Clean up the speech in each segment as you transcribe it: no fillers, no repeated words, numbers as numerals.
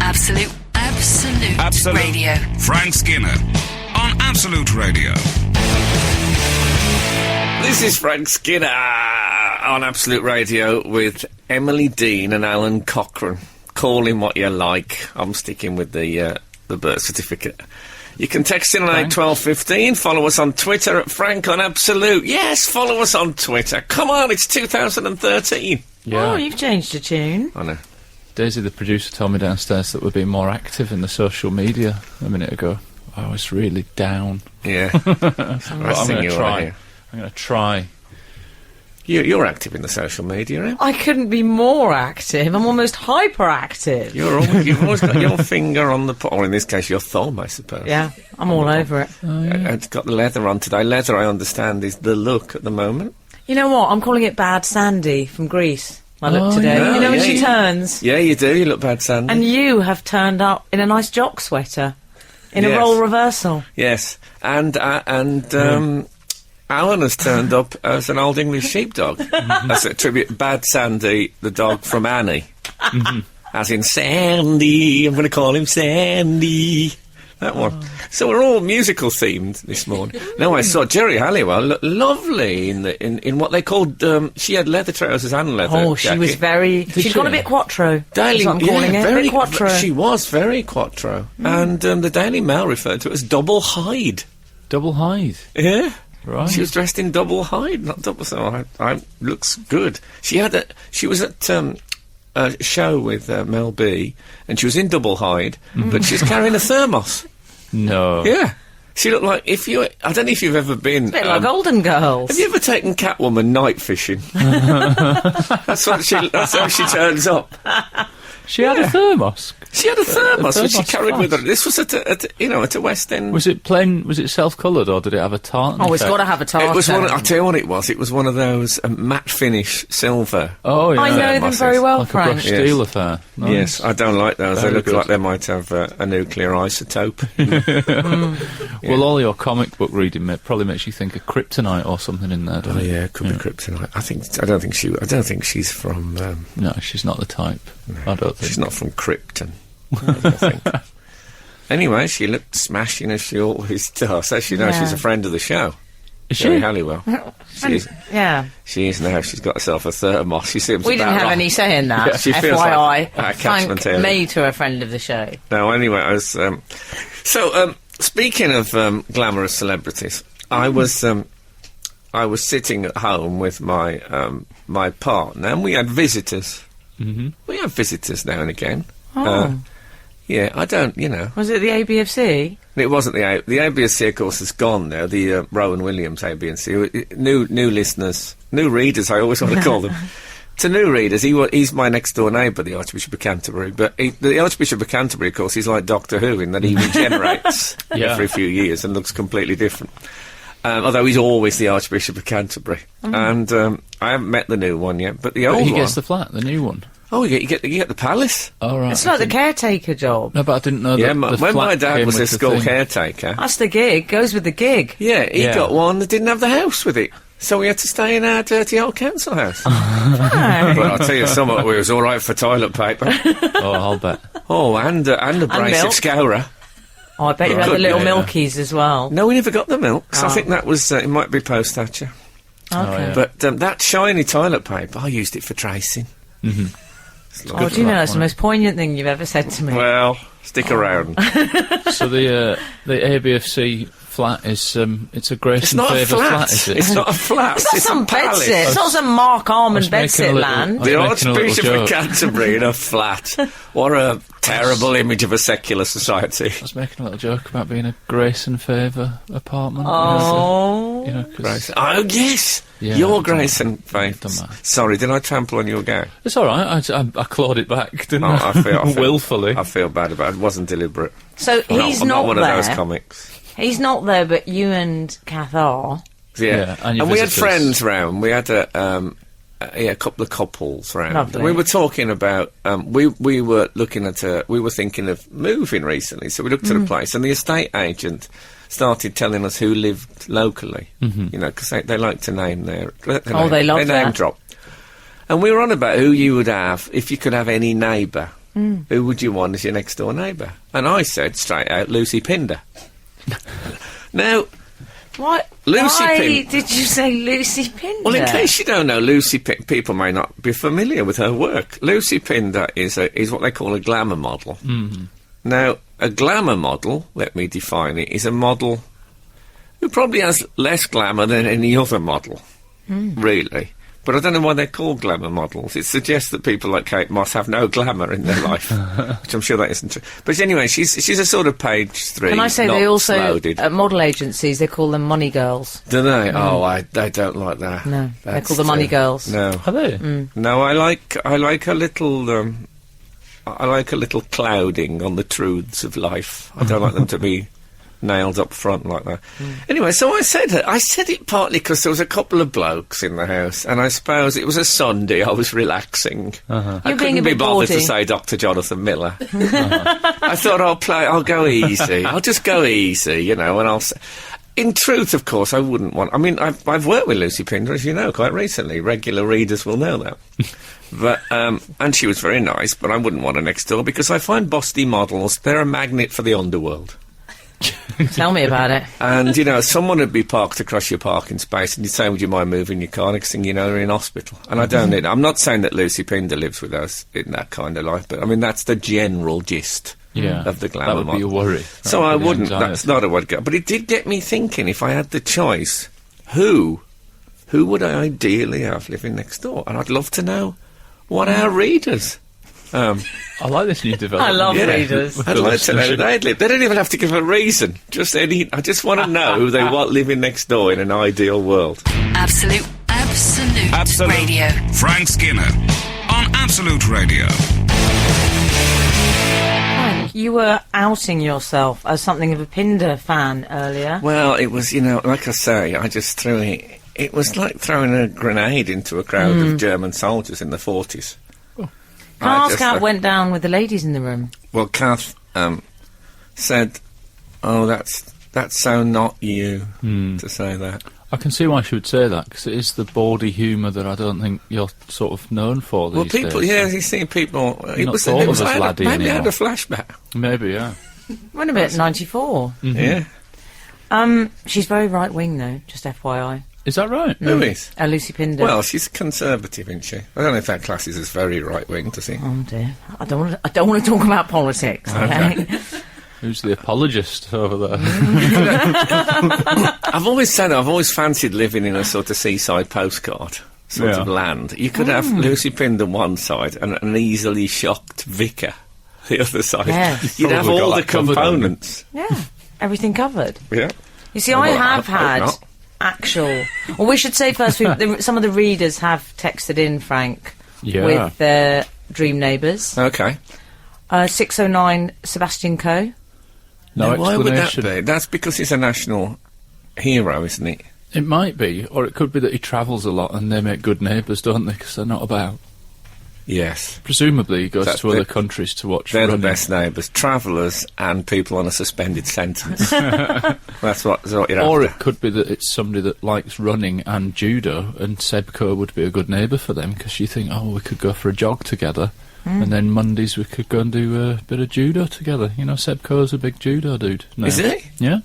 Absolute Radio. Frank Skinner on Absolute Radio. This is Frank Skinner on Absolute Radio with Emily Dean and Alan Cochrane. Call him what you like. I'm sticking with the birth certificate. You can text in on 81215. Follow us on Twitter at Frank on Absolute. Yes, follow us on Twitter. Come on, it's 2013. Yeah. Oh, you've changed your tune. I know. Daisy, the producer, told me downstairs that we're being more active in the social media a minute ago. I was really down. Yeah. I'm going to try. I'm going to try. You're active in the social media, eh? I couldn't be more active. I'm almost hyperactive. You've always got your finger on the... or in this case, your thumb, I suppose. Yeah, I'm all over it. Oh, yeah. It's got the leather on today. Leather, I understand, is the look at the moment. You know what? I'm calling it Bad Sandy from Greece. I look today. Yeah, you know when yeah. she turns? Yeah, you do. You look bad, Sandy. And you have turned up in a nice jock sweater. In a role reversal. Yes. And Alan has turned up as an old English sheepdog. That's a tribute. Bad Sandy, the dog from Annie. As in Sandy. I'm going to call him Sandy. That one. So we're all musical themed this morning. No, I saw Jerry Halliwell look lovely in what they called. She had leather trousers and leather. Oh, she was very. She'd gone a bit quattro. That's what I'm calling it. Very bit quattro. She was very quattro, and the Daily Mail referred to it as double hide. Double hide? Yeah. Right. She was dressed in double hide, not double. So I looks good. She was at a show with Mel B, and she was in double hide, but she was carrying a thermos. No. Yeah. She looked like I don't know if you've ever been... It's a bit like Golden Girls. Have you ever taken Catwoman night fishing? That's how she turns up. She had a thermos. She had a thermos which she thermos carried with her. flask. This was at a West End. Was it plain? Was it self-coloured, or did it have a tartan? Oh, it's got to have a tartan. It was I'll tell you what it was. It was one of those matte finish silver. Oh, yeah. I know them very well, like Frank. a brush steel affair. Nice. Yes, I don't like those. Very They look good. like they might have a nuclear isotope. Well, all your comic book reading probably makes you think of kryptonite or something in there, doesn't Oh it? yeah, it could be kryptonite. I don't think she's from. No, she's not the type. I don't think. She's not from Krypton. I don't think. Anyway, she looked smashing as she always does. As you know, she's a friend of the show. Is Jerry she? Halliwell. Yeah. She is now. She's got herself a thermos. She seems. We didn't have any say in that. Yeah, she feels FYI. like a catchment Thank area. me to a friend of the show. No, anyway, I was. Speaking of glamorous celebrities, I was sitting at home with my partner, and we had visitors. Mm-hmm. We have visitors now and again. Oh. Yeah, I don't, Was it the ABFC? It wasn't the ABSC, of course, has gone now. The Rowan Williams ABSC. New listeners, new readers. I always want to call them. To new readers, he's my next door neighbour, the Archbishop of Canterbury. But the Archbishop of Canterbury, of course, he's like Doctor Who in that he regenerates every few years and looks completely different. Although he's always the Archbishop of Canterbury, and I haven't met the new one yet. But the old He one, gets the flat, the new one. oh, you get the palace. Oh, right. It's like the caretaker job. No, but I didn't know Yeah, that. when my flat dad came was a with the school thing. caretaker. That's the gig. Goes with the gig. Yeah, he Yeah. got one that didn't have the house with it. So we had to stay in our dirty old council house. But I'll tell you something, it was all right for toilet paper. Oh, I'll bet. Oh, and a brace milk. of scourer. Oh, I bet you had the Good, little yeah. milkies as well. No, we never got the milk, so I Oh. think that was, it might be post-Thatcher. Okay. yeah. But that shiny toilet paper, I used it for tracing. Mm-hmm. Oh, do you know that's the most poignant thing you've ever said to me? Well, stick around. So the ABFC flat is it's a Grace It's and not a Favour flat. is it? It's not a flat. It's not some a palace. bedsit. It's not some Mark Armand I was making a bedsit little- land. I The was making a little Archbishop of joke. Canterbury in a flat. What a terrible image of a secular society. I was making a little joke about being a Grace and Favour apartment. Oh. You know, 'cause Oh, yes! Yeah, Your I've Grace done and Faith. done that. Sorry, did I trample on your go? it's all right. I clawed it back, didn't Oh, I? I feel willfully. I feel bad about it. It wasn't deliberate. So he's I'm not not one there. of those comics. He's not there, but you and Kath are. Yeah, and your we had visitors. friends round. We had a couple of couples round. Lovely. We were talking about. We were looking at. We were thinking of moving recently, so we looked at a place, and the estate agent started telling us who lived locally. Mm-hmm. You know, because they like to name their. Oh, they love they name that. drop. And we were on about who you would have if you could have any neighbour. who would you want as your next door neighbour? And I said straight out Lucy Pinder. Now, What? Lucy Why Pin- did you say Lucy Pinder? well, in case you don't know, people may not be familiar with her work. Lucy Pinder is what they call a glamour model. Now, a glamour model, let me define it, is a model who probably has less glamour than any other model, really. But I don't know why they're called glamour models. It suggests that people like Kate Moss have no glamour in their life, which I'm sure that isn't true. But anyway, she's a sort of page 3. Can I say not they also, loaded. at model agencies, they call them money girls. Do they? Oh, I don't like that. No, they That's, call them money girls. No, Are they? no, I like a little. I like a little clouding on the truths of life. I don't like them to be nailed up front like that. Anyway, so I said it partly because there was a couple of blokes in the house, and I suppose it was a Sunday. I was relaxing. I You're being couldn't a be bit bothered to bawdy. say Dr. Jonathan Miller. I thought I'll go easy. I'll just go easy, you know, and I'll say. In truth, of course, I wouldn't want... I mean, I've worked with Lucy Pinder, as you know, quite recently. Regular readers will know that. But, and she was very nice, but I wouldn't want her next door because I find busty models, they're a magnet for the underworld. Tell me about it. And, you know, someone would be parked across your parking space and you'd say, would you mind moving your car? Next thing you know, they're in hospital. And I don't need... I'm not saying that Lucy Pinder lives with us in that kind of life, but, I mean, that's the general gist of the glamour That would be a worry. So That I would be wouldn't. anxiety. That's not a word go. But it did get me thinking. If I had the choice, who would I ideally have living next door? And I'd love to know what our readers. I like this new development. I love Yeah. readers. I'd like to know who they'd live. They don't even have to give a reason. I just want to know who they want living next door in an ideal world. Absolute Radio. Frank Skinner on Absolute Radio. Frank, you were outing yourself as something of a Pinder fan earlier. Well, it was, you know, like I say, I just threw it. It was like throwing a grenade into a crowd of German soldiers in the 40s. Carl Scout went down with the ladies in the room. Well, Kath said, "Oh, that's so not you to say that." I can see why she would say that, because it is the baudy humour that I don't think you're sort of known for these Well, people, days. yeah, you see people. It not was, thought it of was as I laddie maybe I had a anymore. flashback. Maybe, yeah. Went a bit 94. Yeah, She's very right wing though, just FYI. Is that right? who is? Lucy Pinder. Well, she's conservative, isn't she? I don't know if that classes as very right wing, does he? Oh dear. I don't want to talk about politics. Okay. Who's the apologist over there? I've always said I've always fancied living in a sort of seaside postcard sort Yeah. of land. You could have Lucy Pinder one side and an easily shocked vicar the other side. Yes. You'd have Probably all got the that covered, components. Yeah. Everything covered. Yeah. You see, I Well, have I hope had not. actual... Well, we should say first, some of the readers have texted in, Frank, Yeah. with their dream neighbours. Okay. 609 Sebastian Coe. No Now, why would that explanation. be? That's because he's a national hero, isn't he? It might be, or it could be that he travels a lot and they make good neighbours, don't they? Because they're not about. Yes. Presumably he goes That's to other the- countries to watch They're running. the best neighbours. Travellers and people on a suspended sentence. That's what you're Or after. it could be that it's somebody that likes running and judo, and Seb Coe would be a good neighbour for them, because you think, oh, we could go for a jog together, and then Mondays we could go and do a bit of judo together. You know, Seb Coe's a big judo dude now. Is he? Yeah.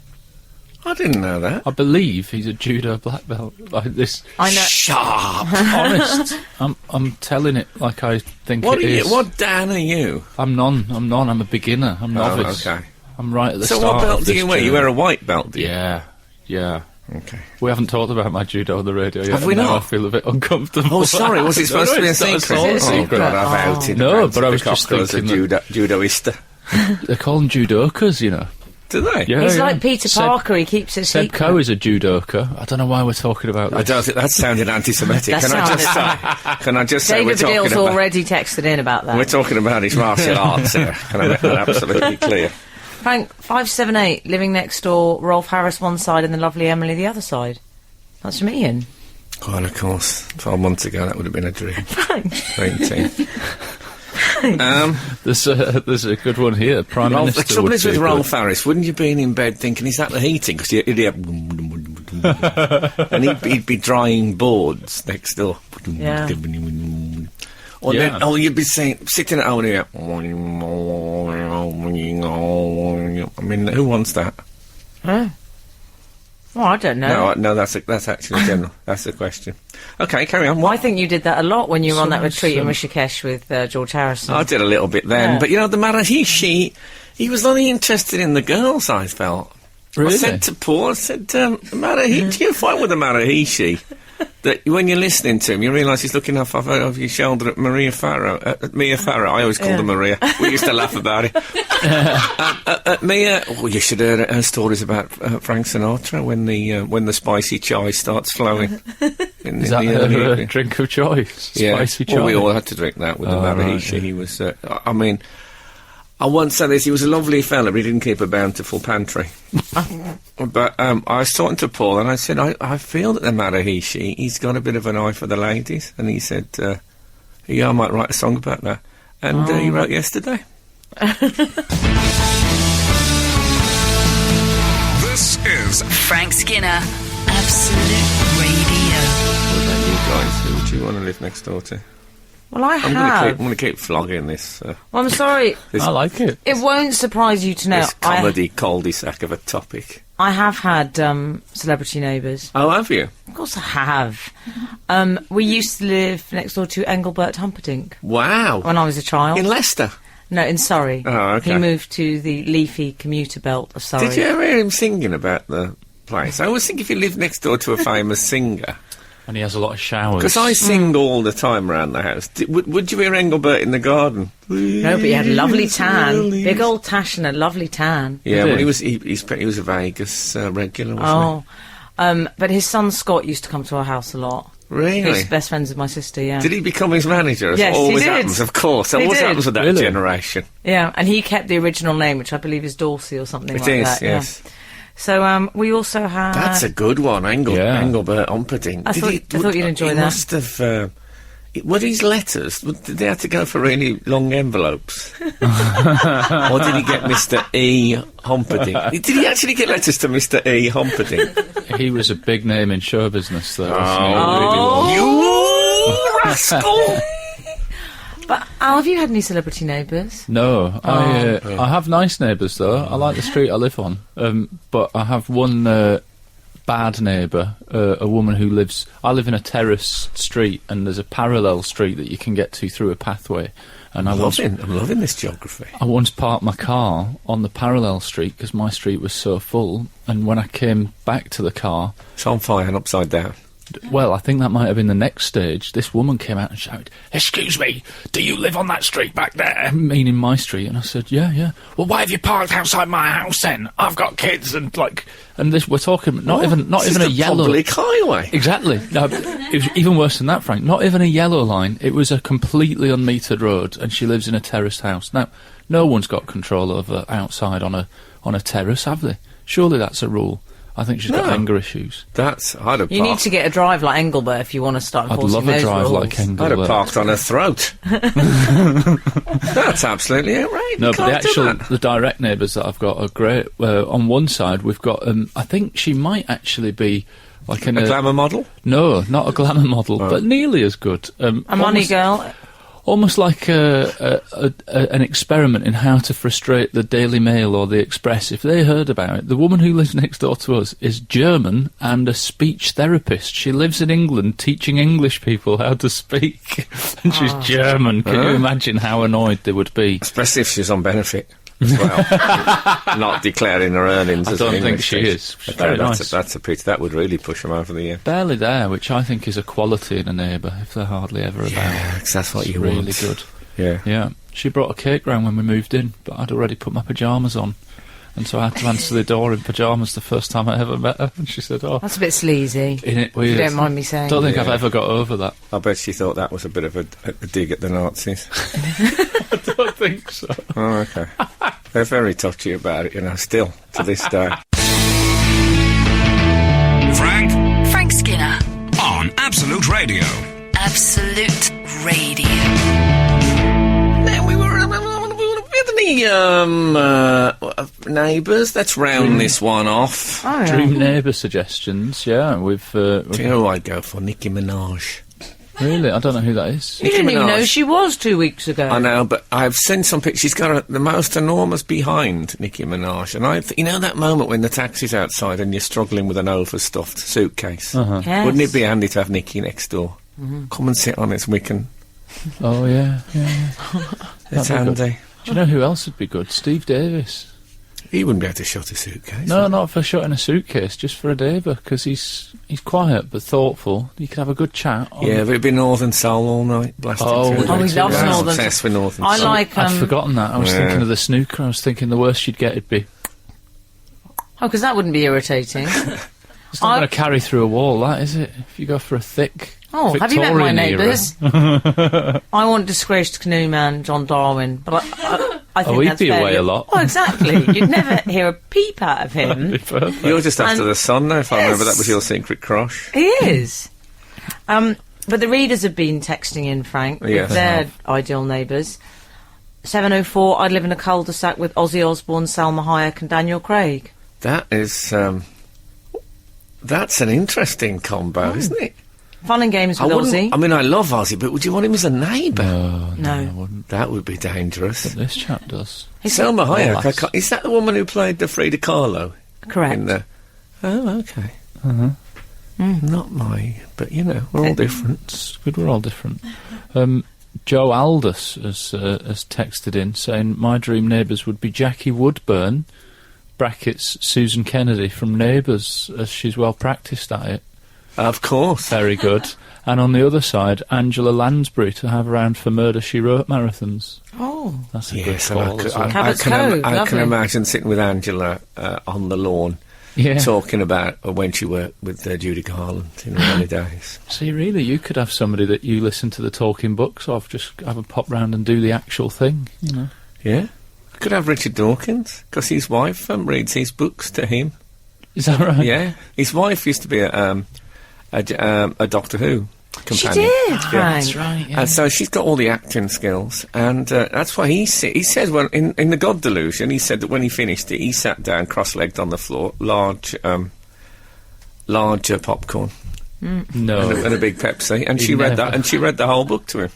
I didn't know that. I believe he's a judo black belt. Like this. I know. Sharp. Honest. I'm telling it like I think What it are you? is. What Dan are you? I'm none. I'm a beginner. I'm novice. Oh, okay. I'm right at the So start. what belt of do this you wear? You journey. wear a white belt, do you? Yeah. Yeah. Okay. We haven't talked about my judo on the radio yet. Have we and now not? I feel a bit uncomfortable. Oh, sorry. Was it No, supposed to be a it's not secret? at all a Is it Oh, secret. God, I've outed. No, I've but I outed was the just cockles of thinking judoista. They call them judokas, you know. Do they? Yeah, He's yeah. like Peter Parker, he keeps it Seb secret. Coe is a judoka. I don't know why we're talking about I this. don't think that sounded anti-Semitic. That Can I just say David we're talking Baddiel's about already texted in about that. we're talking about his martial arts here. Can I make that absolutely clear? Frank, 578, living next door, Rolf Harris one side and the lovely Emily the other side. That's from Ian. Well, of course, 12 months ago that would have been a dream. 18. There's a good one here. Prime Rolf, Minister the trouble would is be with good. Rolf Harris, wouldn't you be in bed thinking, is that the heating? Because he'd have... and he'd be drying boards next door. Yeah. Or Yeah. then, you'd be sitting at home here. I mean, who wants that? Oh, I don't know. No, that's actually general. That's the question. Okay, carry on. I think you did that a lot when you were on that retreat in Some- Rishikesh with George Harrison. I did a little bit then, Yeah. but the Marahishi, he was only interested in the girls, I felt. Really? I said to Paul, Marahishi, do you find with the Marahishi that when you're listening to him, you realise he's looking off over your shoulder at Mia Farrow. I always called her Maria. We used to laugh about it. Mia, you should hear her stories about Frank Sinatra when the spicy chai starts flowing. Is that her drink of choice? Spicy chai? Well, we all had to drink that with the Marahishi. Right, yeah. He was, I mean, I once said this, he was a lovely fella, but he didn't keep a bountiful pantry. But I was talking to Paul, and I said, I feel that the Marahishi, he's got a bit of an eye for the ladies. And he said, yeah, I might write a song about that. And he wrote yesterday. This is Frank Skinner, Absolute Radio. What about you guys? Who would you want to live next door to? Well, I I'm have. going to keep flogging this. Well, I'm sorry. This, I like it. It won't surprise you to know. this comedy cul-de-sac of a topic. I have had celebrity neighbours. Oh, have you? Of course I have. We used to live next door to Engelbert Humperdinck Wow. when I was a child. In Leicester. No, in Surrey. Oh, okay. He moved to the leafy commuter belt of Surrey. Did you ever hear him singing about the place? I always think if you live next door to a famous singer, And he has a lot of showers. because I sing all the time around the house. Would you hear Engelbert in the garden? No, but he had a lovely tan. Big old tash and a lovely tan. Yeah, Did well, he? he was a Vegas regular, wasn't But his son Scott used to come to our house a lot. he? Really? He's best friends with my sister, yeah. Did he become his manager? As Yes, he always did. happens, of course. That He always did. happens with that Really? generation. Yeah, and he kept the original name, which I believe is Dorsey or something It like is, that. yes. Yeah. So we also had... That's a good one, Yeah. Engelbert Humperdinck. I thought you'd enjoy he that. Must have. Were these letters? Did they have to go for really long envelopes, or did he get Mr. E. Humperdinck? Did he actually get letters to Mr. E. Humperdinck? He was a big name in show business, though. wasn't he? You rascal! But Al, have you had any celebrity neighbours? No, I have nice neighbours though. I like the street I live on, but I have one bad neighbour, a woman who lives. I live in a terrace street, and there's a parallel street that you can get to through a pathway. And I'm loving this geography. I once parked my car on the parallel street because my street was so full, and when I came back to the car, It's on fire and upside down. well, I think that might have been the next stage. This woman came out and shouted, "Excuse me, do you live on that street back there?" Meaning my street. And I said, yeah. Well, why have you parked outside my house then? I've got kids and this. We're talking not even This a is the yellow public highway. Exactly. No, it was even worse than that, Frank. Not even a yellow line. It was a completely unmetered road, and she lives in a terraced house. Now, no one's got control over outside on a terrace, have they? Surely that's a rule. I think she's got No. anger issues. I'd have You need parked. to get a drive like Engelbert if you want to start I'd enforcing love a those drive rules. like I'd have Engelbert. parked on her throat. That's absolutely outrageous. No, You but can't do that. the direct neighbours that I've got are great. On one side, we've got, I think she might actually be like A glamour model? No, not a glamour model, but nearly as good. A money girl. Almost like an experiment in how to frustrate the Daily Mail or the Express if they heard about it. The woman who lives next door to us is German and a speech therapist. She lives in England teaching English people how to speak. And she's German. Can you imagine how annoyed they would be? Especially if she's on benefit as well. Not declaring her earnings I as don't an think English she teacher. is. She's very that's, nice. that's a pity. That would really push them over the... Barely there, which I think is a quality in a neighbour, if they're hardly ever about. Yeah, 'cause that's what It's you really want. good. Yeah. Yeah. She brought a cake round when we moved in, but I'd already put my pyjamas on. And so I had to answer the door in pyjamas the first time I ever met her. And she said, That's a bit sleazy. Isn't it If weird? you don't mind me saying. Don't think I've Yeah. ever got over that. I bet she thought that was a bit of a dig at the Nazis. I don't think so. Oh, okay. They're very touchy about it, still, to this day. Frank Skinner, on Absolute Radio. Absolute Radio. Now, we had any neighbours? Let's round this one off. Oh, yeah. Dream neighbour suggestions, yeah. We've Do you know who I'd go for? Nicki Minaj. Really? I don't know who that is. You didn't even Minaj. know she was 2 weeks ago. I know, but I've seen some pictures. She's got the most enormous behind, Nicki Minaj. And you know that moment when the taxi's outside and you're struggling with an overstuffed suitcase? Yes. Wouldn't it be handy to have Nicki next door? Come and sit on it so we can... Oh, yeah. It's That'd be handy. Do you know who else would be good? Steve Davis. He wouldn't be able to shut a suitcase. No, not for shutting a suitcase, just for a neighbour, because he's quiet but thoughtful. You could have a good chat. Yeah, but it'd be Northern Soul all night. Blasting Oh, through oh, the he two loves hours. Northern- Obsessed with Northern I Soul. like... I'd forgotten that. I was thinking of the snooker. I was thinking the worst you'd get would be... Oh, because that wouldn't be irritating. It's not going to carry through a wall, that, is it? If you go for a thick Oh, have you met my Victorian era. neighbours? I want disgraced canoe man John Darwin, but I think he'd that's be away fairly- a lot. Oh, exactly. You'd never hear a peep out of him. Perfect. You're just after And- the sun now, if I remember. Yes. That was your secret crush. He is. But the readers have been texting in, Frank, Yes, with their ideal neighbours. 704, I'd live in a cul-de-sac with Ozzy Osbourne, Salma Hayek and Daniel Craig. That is... that's an interesting combo, isn't it? Fun and games with Ozzy. I mean, I love Ozzy, but would you want him as a neighbour? No. I wouldn't. That would be dangerous. This chap does. Selma Hayek, that's- is that the woman who played the Frida Kahlo? Correct. In the... Oh, okay. Uh-huh. Not my... But, you know, we're all different. It's good, we're all different. Joe Aldous has texted in saying, my dream neighbours would be Jackie Woodburn, brackets Susan Kennedy from Neighbours, as she's well practised at it. Of course. Very good. And on the other side, Angela Lansbury to have around for Murder, She Wrote marathons. Oh. That's a Yes, good and call as well. Cabot's Cove, I can lovely. imagine sitting with Angela on the lawn Yeah. talking about when she worked with Judy Garland in the early days. See, really, you could have somebody that you listen to the talking books of, just have a pop round and do the actual thing, you know. Yeah. Could have Richard Dawkins, because his wife reads his books to him. Is that right? Yeah. His wife used to be a Doctor Who She companion. did, Frank. That's right, yeah. And so she's got all the acting skills, and that's why he says when in The God Delusion, he said that when he finished it, he sat down cross-legged on the floor, large popcorn No. and a big Pepsi, and He she read never- that, and she read the whole book to him.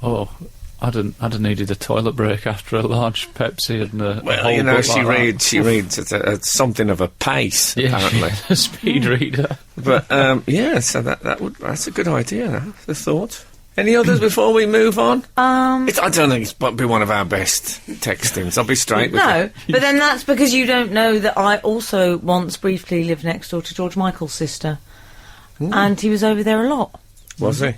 Oh, I'd have needed a toilet break after a large Pepsi and a Well, whole you know, book she like that. reads at something of a pace, Yeah, apparently. she's a speed reader. But yeah, so that's a good idea. That's a thought. Any others before we move on? I don't think it's be one of our best textings. I'll be straight with you. No, but then that's because you don't know that I also once briefly lived next door to George Michael's sister. And he was over there a lot. Was he?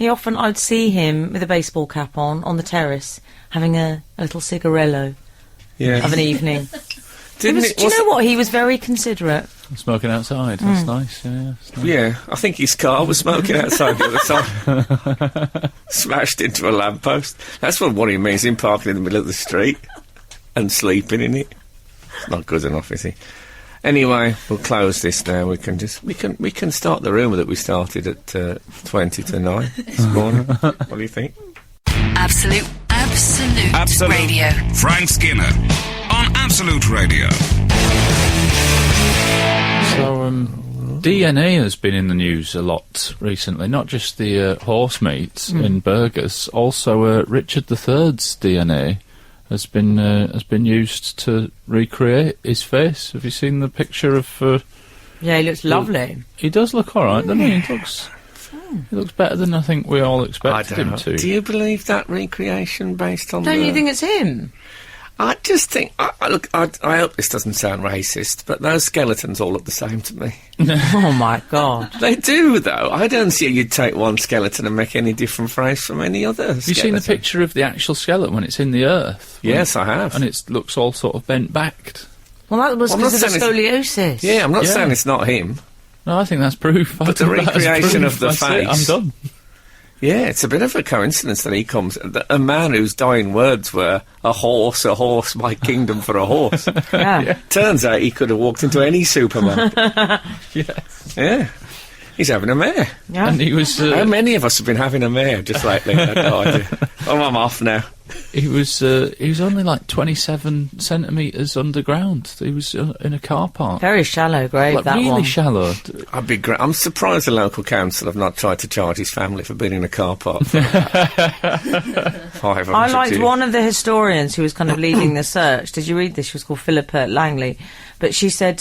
I'd see him with a baseball cap on the terrace, having a little cigarello Yeah. of an evening. Didn't Do it? you know what? He was very considerate. Smoking outside, that's nice, yeah. It's nice. Yeah, I think his car was smoking outside the other side. Smashed into a lamppost. That's what worries me, is him parking in the middle of the street and sleeping in it. It's not good enough, is he? Anyway, we'll close this now. We can start the rumour that we started at 20 to 9 this morning. What do you think? Absolute Radio. Frank Skinner on Absolute Radio. So, DNA has been in the news a lot recently, not just the horse meat in burgers, also Richard III's DNA has been used to recreate his face. Have you seen the picture of... Yeah, he looks lovely. He does look alright, doesn't he? He looks better than I think we all expected him to. Do you believe that recreation based on Don't you think it's him? I just think... I hope this doesn't sound racist, but those skeletons all look the same to me. Oh, my God. They do, though. I don't see how you'd take one skeleton and make any different face from any other Have you seen the picture of the actual skeleton when it's in the earth? Yes, I have. And it looks all sort of bent-backed. Well, that was I'm because not of the saying scoliosis. Yeah, I'm not Yeah. saying it's not him. No, I think that's proof. But the recreation of the That's it, face- I'm done. Yeah, it's a bit of a coincidence that he comes... A man whose dying words were, a horse, my kingdom for a horse. Yeah. Turns out he could have walked into any supermarket. Yes. Yeah. He's having a mare. Yeah. And he was... How many of us have been having a mare just lately? I had no idea. Oh, I'm off now. He was only like 27 centimetres underground. He was in a car park. Very shallow grave, Like that really one. shallow. I'm surprised the local council have not tried to charge his family for being in a car park. For 500 I liked years. one of the historians who was kind of leading the search. Did you read this? She was called Philippa Langley. But she said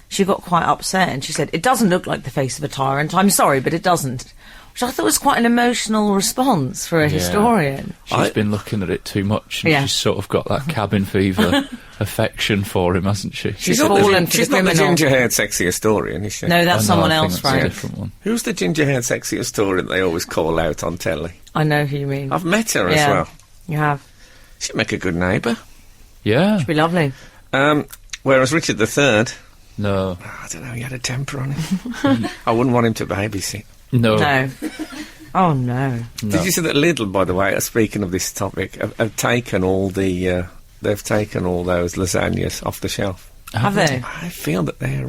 she got quite upset and she said, it doesn't look like the face of a tyrant. I'm sorry, but it doesn't. Which I thought was quite an emotional response for a historian. She's been looking at it too much, and Yeah. she's sort of got that cabin fever affection for him, hasn't she? She's not fallen for she's the not the criminal. ginger-haired sexy historian, is she? No, that's Oh, no, someone I think else, that's a Frank. different one. Who's the ginger-haired sexy historian they always call out on telly? I know who you mean. I've met her as Yeah. well. You have. She'd make a good neighbour. Yeah. It'd be lovely. Whereas Richard III, No. I don't know, he had a temper on him. I wouldn't want him to babysit. No. No. Oh, no. Did you see that Lidl, by the way, speaking of this topic, have taken all the... they've taken all those lasagnas off the shelf. Have they? I feel that they're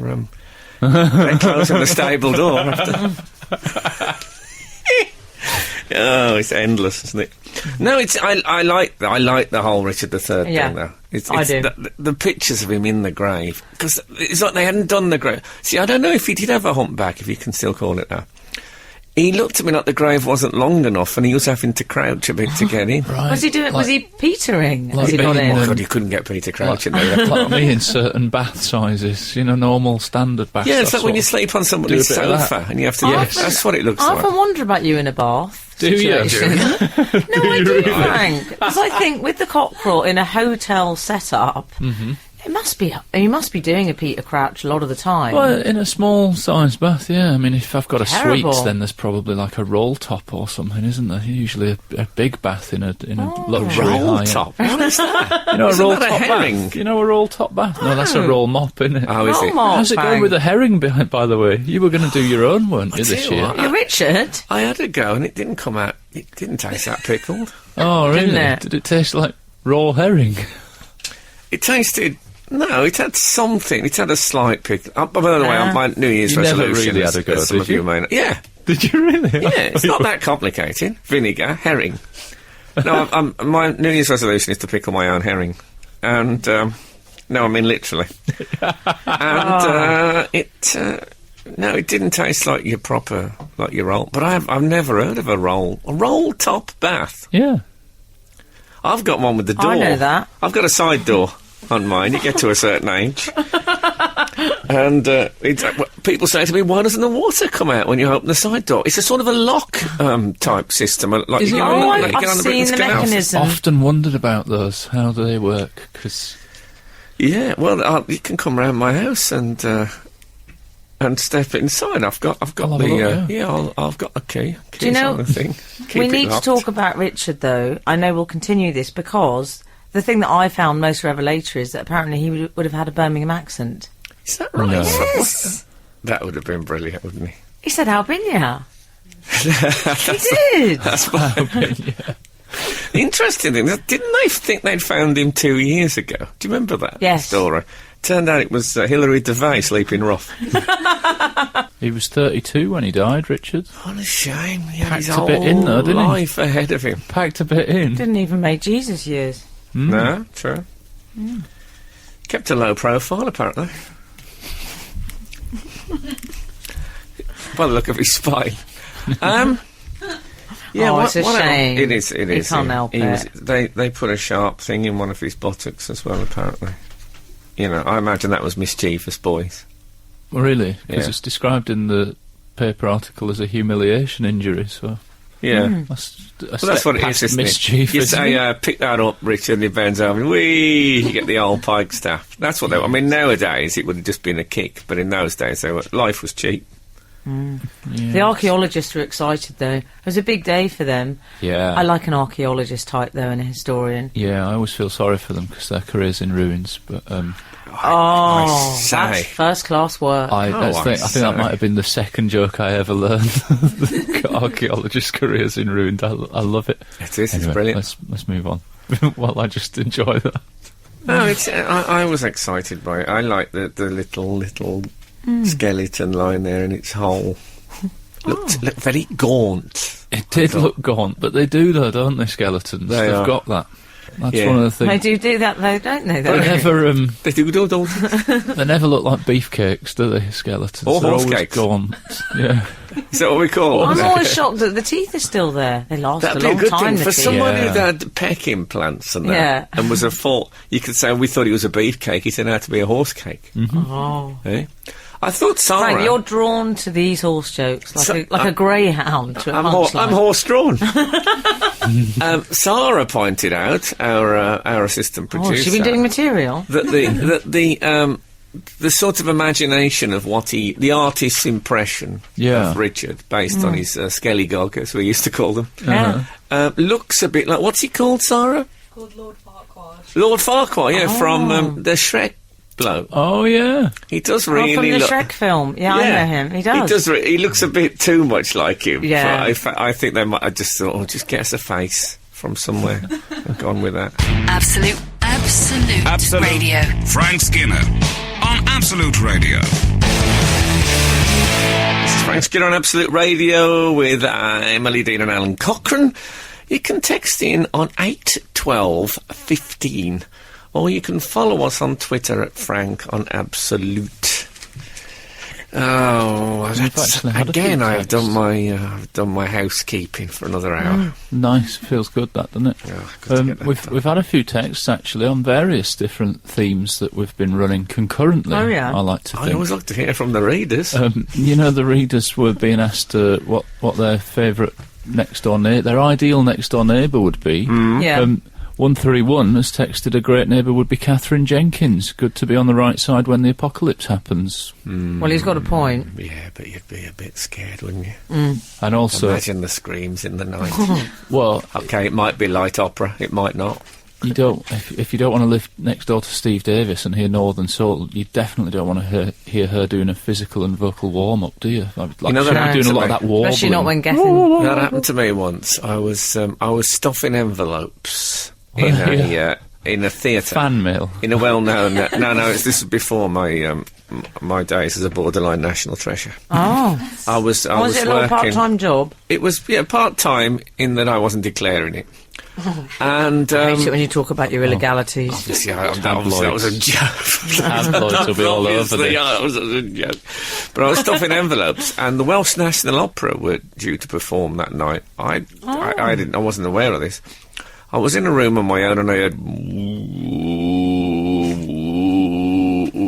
closing the stable door after... Oh, it's endless, isn't it? No, it's I like the whole Richard III Yeah, thing, though. I do. The pictures of him in the grave, because it's like they hadn't done the grave. See, I don't know if he did have a humpback, if you can still call it that. He looked at me like the grave wasn't long enough, and he was having to crouch a bit to get in. Right. Was he doing? Was he petering as like he got being in? Oh, God, you couldn't get Peter crouching there. Like me in certain bath sizes, normal standard baths. Yeah, it's I like when you sort sleep on somebody's do a bit of sofa, that. and you have to... Yes. That's what it looks I like. often wonder about you in a bath. Do you? situation. No, I you do, really? Frank. Because I think with the cockerel in a hotel setup, it must be. You must be doing a Peter Crouch a lot of the time. Well, in a small size bath, yeah. I mean, if I've got a Terrible. suite, then there's probably like a roll top or something, isn't there? Usually a big bath in a luxury Roll high-end. top? What is that? You know, a Isn't roll that a top herring? bath. You know, a roll top bath. No, that's a roll mop, isn't it? Oh, is it? Roll How's it mop, going with the Frank. herring, by the way? You were going to do your own, weren't you, I this tell you year? what, You're Richard. I had a go, and it didn't come out... It didn't taste that pickled. Oh, really? Didn't it? Did it taste like raw herring? It tasted... No, it had something. It had a slight pickle. By the way, on my New Year's You never resolution... really had a go, as some did of you you? may know. Yeah, Did you really? yeah, it's not that complicated. Vinegar, herring. No, my New Year's resolution is to pickle my own herring. And, no, I mean literally. And, no, it didn't taste like your proper, like your roll. But I've never heard of a roll top bath. Yeah. I've got one with the door. I know that. I've got a side door on mine. You get to a certain age. And people say to me, why doesn't the water come out when you open the side door? It's a sort of a lock type system. Like Is you it get really? on, like you I've get on the seen Britain's the Canal. mechanism. Often wondered about those. How do they work? Because Yeah, well, you can come round my house and step inside. I've got I'll have the a look, yeah. I've got a key. Do you know- on the thing. Keep We it need to locked. talk about Richard, though. I know we'll continue this because the thing that I found most revelatory is that apparently he would have had a Birmingham accent. Is that right? No. Yes. That would have been brilliant, wouldn't he? He said, "How been ya?" He did. The interesting thing is, didn't they think they'd found him 2 years ago? Do you remember that Yes. story? Turned out it was Hilary Devey sleeping rough. he was 32 when he died, Richard. What a shame. He had Packed his a bit in whole though, didn't he? life ahead of him. Packed a bit in. Didn't even make Jesus years. No, true. Kept a low profile, apparently. By the look of his spine. Yeah, Oh, what, it's a what else? shame. It is. It He is. can't help it. They put a sharp thing in one of his buttocks as well. Apparently, I imagine that was mischievous, boys. Really? Because Yeah. it's described in the paper article as a humiliation injury, so... Yeah. That's Well, that's what it is, isn't mischief, it? You isn't say, it? pick that up, Richard, and he bends over, and whee, you get the old pike staff. That's what they were. I mean, nowadays it would have just been a kick, but in those days, life was cheap. The archaeologists were excited, though. It was a big day for them. Yeah. I like an archaeologist type, though, and a historian. Yeah, I always feel sorry for them because their career's in ruins, but... Oh, say. that's first-class work. I think that say. might have been the second joke I ever learned. The archaeologist careers in ruins. I love it. It is. Anyway, It's brilliant. Let's move on. Well, I just enjoy that. No, it's. I was excited by it. I like the little skeleton lying there in its hole. Looked very gaunt. It did look gaunt, but they do though, don't they? Skeletons. They They've are. got that. That's Yeah. one of the They things. do that though, don't they? They never, They do, don't they? they never look like beefcakes, do they? Skeletons. Or They're horse always cakes. gaunt. Yeah. Is that what we call I'm them? always shocked that the teeth are still there. They last That'd a be a long good time. thing the for teeth. someone Yeah. who had peck implants and that, Yeah. and was a fault. You could say we thought he was a beefcake. He turned out to be a horse cake. Oh. Eh? I thought Sarah. Frank, you're drawn to these horse jokes like a greyhound to a I'm punchline. horse-drawn. Sarah pointed out, our assistant Oh, producer, she's been doing material. that the sort of imagination of what the artist's impression Yeah. of Richard, based on his skellygog, as we used to call them, Yeah. looks a bit like, what's he called, Sarah? Called Lord Farquhar. Lord Farquhar, yeah, from the Shrek bloke. Oh, yeah. He does Oh, really from the look. Shrek film. Yeah, I know him. He does. He looks a bit too much like him. Yeah. But I think they might. I just thought, oh, just get us a face from somewhere. I've gone with that. Absolute Radio. Frank Skinner on Absolute Radio. This is Frank Skinner on Absolute Radio with Emily Dean and Alan Cochrane. You can text in on 81215, or you can follow us on Twitter at Frank on Absolute. Oh, that's, actually had a few again, I've texts. done my housekeeping for another hour. Nice. Feels good, that, doesn't it? Oh, good to get that done. We've had a few texts, actually, on various different themes that we've been running concurrently. Oh, yeah. I like to I think. always like to hear from the readers. The readers were being asked what their favourite their ideal next door neighbour would be. Yeah. 131 has texted, a great neighbour would be Catherine Jenkins. Good to be on the right side when the apocalypse happens. Well, he's got a point. Yeah, but you'd be a bit scared, wouldn't you? And also, Imagine the screams in the night. well, Okay, it might be light opera, it might not. you don't. If you don't want to live next door to Steve Davis and hear Northern Soul, you definitely don't want to hear her doing a physical and vocal warm up, do you? Like, You know that she'd be happened doing a to lot of me. that warbling. Especially not when getting... That happened to me once. I was stuffing envelopes in a theatre. Fan mail. In a well-known... this was before my days as a borderline national treasure. Oh. I was Was it a little working... part-time job? It was, part-time in that I wasn't declaring it. And... I hate it when you talk about your illegalities. Obviously, that was a joke. Tabloids will be all over Obviously, this. that was a joke. But I was stuffing envelopes, and the Welsh National Opera were due to perform that night. I wasn't aware of this. I was in a room on my own, and I heard,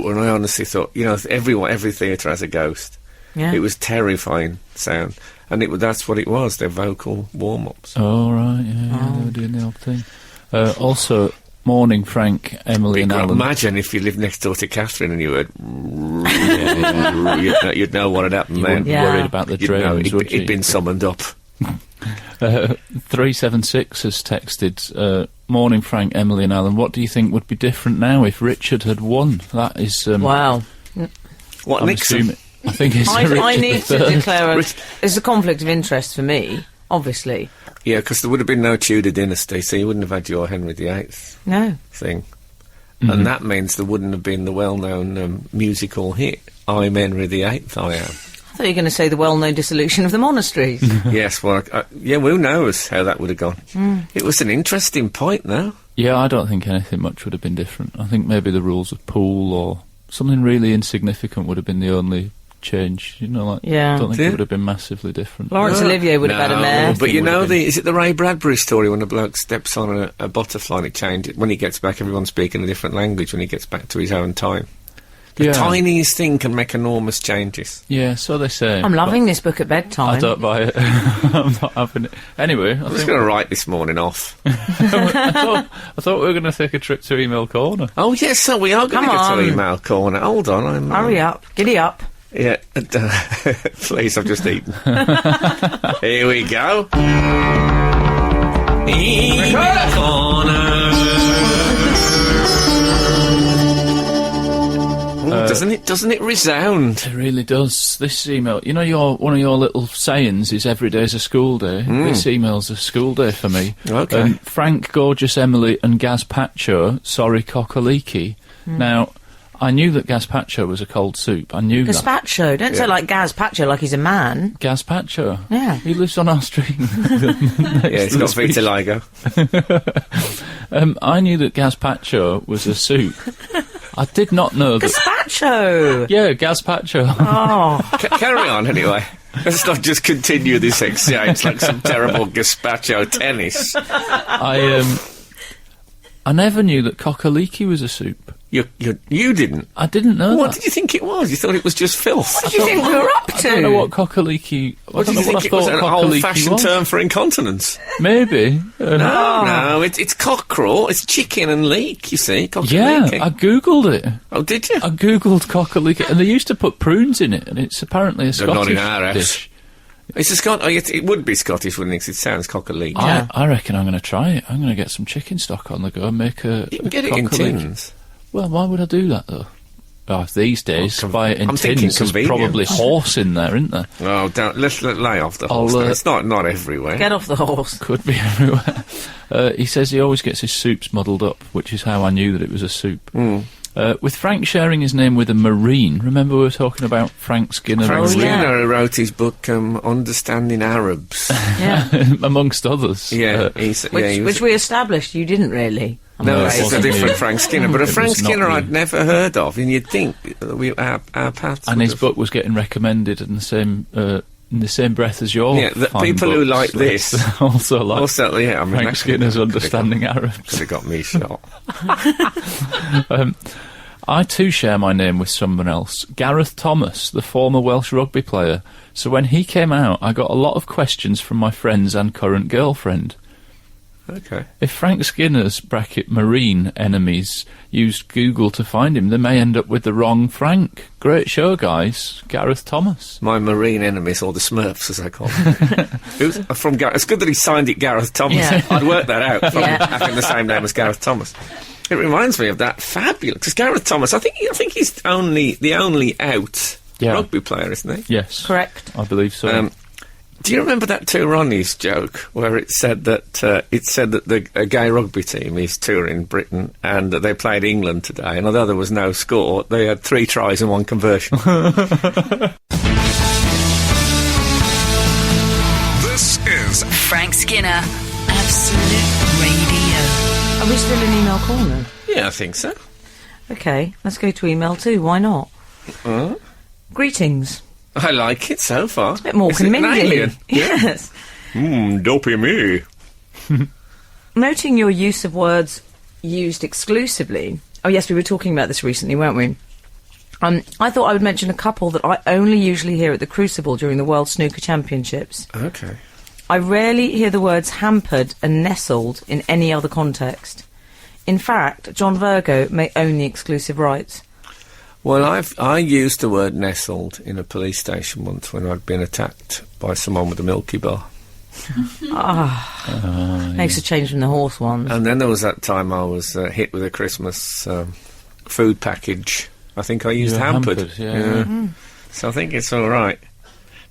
and I honestly thought, every theatre has a ghost. Yeah. It was terrifying sound, and that's what it was. Their vocal warm-ups. Oh, right, yeah, they were doing the old thing. Also, morning, Frank, Emily and Alan. Imagine if you lived next door to Catherine and you heard, you'd know what had happened You then. wouldn't be Yeah. worried about the You'd know drains, would you? it'd been summoned up. 376 has texted, morning, Frank, Emily and Alan. What do you think would be different now if Richard had won? That is... Wow. What, I'm Nixon? assuming... I think it's I Richard need to III. declare there's a conflict of interest for me, obviously. Yeah, because there would have been no Tudor dynasty, so you wouldn't have had your Henry VIII No. thing. And that means there wouldn't have been the well-known musical hit, I'm Henry VIII, I am. I thought you were going to say the well-known dissolution of the monasteries. Yes, well, who knows how that would have gone. It was an interesting point, though. Yeah, I don't think anything much would have been different. I think maybe the rules of pool or something really insignificant would have been the only change. I don't think Yeah. it would have been massively different. Laurence Olivier would have had a mare. But Would have been. is it the Ray Bradbury story when a bloke steps on a butterfly and it changes? When he gets back, everyone's speaking a different language when he gets back to his own time. The Yeah. tiniest thing can make enormous changes. Yeah, so they say. I'm loving this book at bedtime. I don't buy it. I'm not having it. Anyway, I was going to write this morning off. I thought we were going to take a trip to Email Corner. Oh, yes, so we are going to Come get to on. Email Corner. Hold on. Hurry up. Giddy up. Yeah, please, I've just eaten. Here we go. Email Corner. Doesn't it resound? It really does. This email, one of your little sayings is every day's a school day. This email's a school day for me. Okay. Frank, Gorgeous Emily and Gaz Pacho, sorry Cockaliki. Now, I knew that gazpacho was a cold soup. I knew that. Gazpacho. Don't say like gazpacho like he's a man. Gazpacho. Yeah. He lives on our street. Yeah, he's got vitiligo. I knew that gazpacho was a soup. I did not know that... Gazpacho! Yeah, gazpacho. Oh. Carry on, anyway. Let's not just continue this exchange like some terrible gazpacho tennis. I never knew that cockaliki was a soup. You didn't? I didn't know What that. did you think it was? You thought it was just filth? What did you think we were up to? I don't know what cockaliki... What did you think it was? An old-fashioned term for incontinence? Maybe. No, it's cockerel. It's chicken and leek, you see. Yeah, Cockaliki. I googled it. Oh, did you? I googled cockaliki, and they used to put prunes in it, and it's apparently a They're not in Scottish our house. dish. It's a it would be Scottish, wouldn't it? 'Cause it sounds cockaleek. Yeah. I reckon I'm going to try it. I'm going to get some chicken stock on the go and make a You can get it in cockaliki. tins. Well, why would I do that, though? Oh, these days, buy it in I'm thinking tins, there's convenience. probably horse in there, isn't there? Oh, let's lay off the horse. I'll, now. It's not everywhere. Get off the horse. Could be everywhere. He says he always gets his soups muddled up, which is how I knew that it was a soup. With Frank sharing his name with a Marine, remember we were talking about Frank Skinner? Frank Oh, Skinner yeah. wrote his book, Understanding Arabs. Yeah. amongst others. Yeah, Which we established you didn't really. I'm No, afraid. it's a different Frank Skinner, but a It Frank was not Skinner me. I'd never heard of, and you'd think our paths. And would his have- book was getting recommended in the same breath as your Yeah, the fine people who books, like so this also like Also, yeah, I mean, Frank that Skinner's could've Understanding Arabs. Could have got me shot. I too share my name with someone else, Gareth Thomas, the former Welsh rugby player. So when he came out, I got a lot of questions from my friends and current girlfriend. Okay. If Frank Skinner's (Marine) enemies used Google to find him, they may end up with the wrong Frank. Great show, guys. Gareth Thomas. My marine enemies, or the Smurfs, as I call them. It's good that he signed it Gareth Thomas. Yeah. I'd worked that out from Yeah. having the same name as Gareth Thomas. It reminds me of that fabulous... Because Gareth Thomas, I think he's the only out rugby player, isn't he? Yes. Correct. I believe so. Do you remember that Two Ronnies joke where it said that a gay rugby team is touring Britain and that they played England today, and although there was no score, they had 3 tries and 1 conversion. This is Frank Skinner, Absolute Radio. Are we still in email corner? Yeah, I think so. Okay, let's go to email too. Why not? Greetings. I like it so far. A bit more Is it an Mindy. alien? Yes. Dopey me. Noting your use of words used exclusively. Oh yes, we were talking about this recently, weren't we? I thought I would mention a couple that I only usually hear at the Crucible during the World Snooker Championships. Okay. I rarely hear the words hampered and nestled in any other context. In fact, John Virgo may own the exclusive rights. Well, I used the word nestled in a police station once when I'd been attacked by someone with a Milky Bar. Makes a change from the horse ones. And then there was that time I was hit with a Christmas food package. I think I used Yeah, hampered. yeah. So I think it's all right.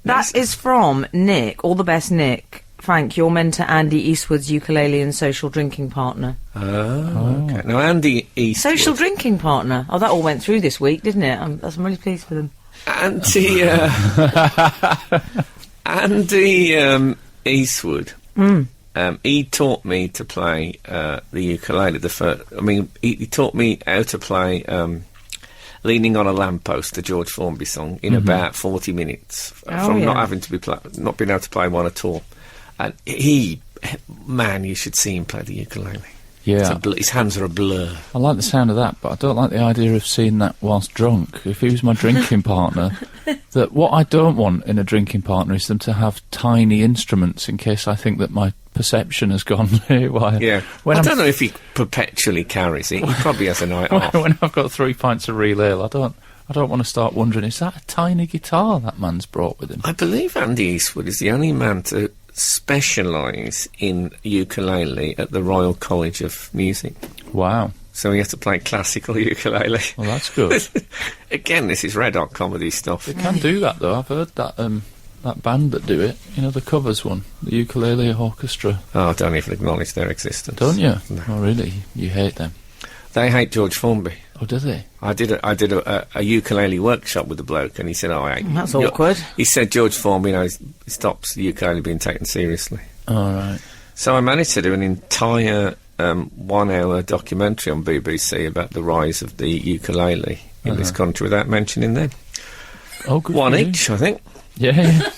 That is from Nick. All the best, Nick. Frank, you're mentor Andy Eastwood's ukulele and social drinking partner. Oh, okay. Now, Andy Eastwood... Social drinking partner? Oh, that all went through this week, didn't it? I'm really pleased with them. Andy Eastwood. He taught me to play the ukulele. He taught me how to play Leaning on a Lamppost, the George Formby song, in about 40 minutes from yeah. not being able to play one at all. And you should see him play the ukulele. Yeah. His hands are a blur. I like the sound of that, but I don't like the idea of seeing that whilst drunk. If he was my drinking partner, that what I don't want in a drinking partner is them to have tiny instruments in case I think that my perception has gone haywire. Yeah. I don't know if he perpetually carries it. He probably has a night off. When I've got 3 pints of real ale, I don't want to start wondering, is that a tiny guitar that man's brought with him? I believe Andy Eastwood is the only man to specialise in ukulele at the Royal College of Music. Wow. So he has to play classical ukulele. Well, that's good. Again, this is red hot comedy stuff. They can do that, though. I've heard that that band that do it, the covers one, the Ukulele Orchestra. Oh, I don't even acknowledge their existence. Don't you? No. Oh, really? You hate them? They hate George Formby. Oh, does he? I did a ukulele workshop with the bloke, and he said, That's awkward. He said George Formby, he stops the ukulele being taken seriously. All right. So I managed to do an entire 1 hour documentary on BBC about the rise of the ukulele in this country without mentioning them. Oh, good. One for you. each, I think. Yeah.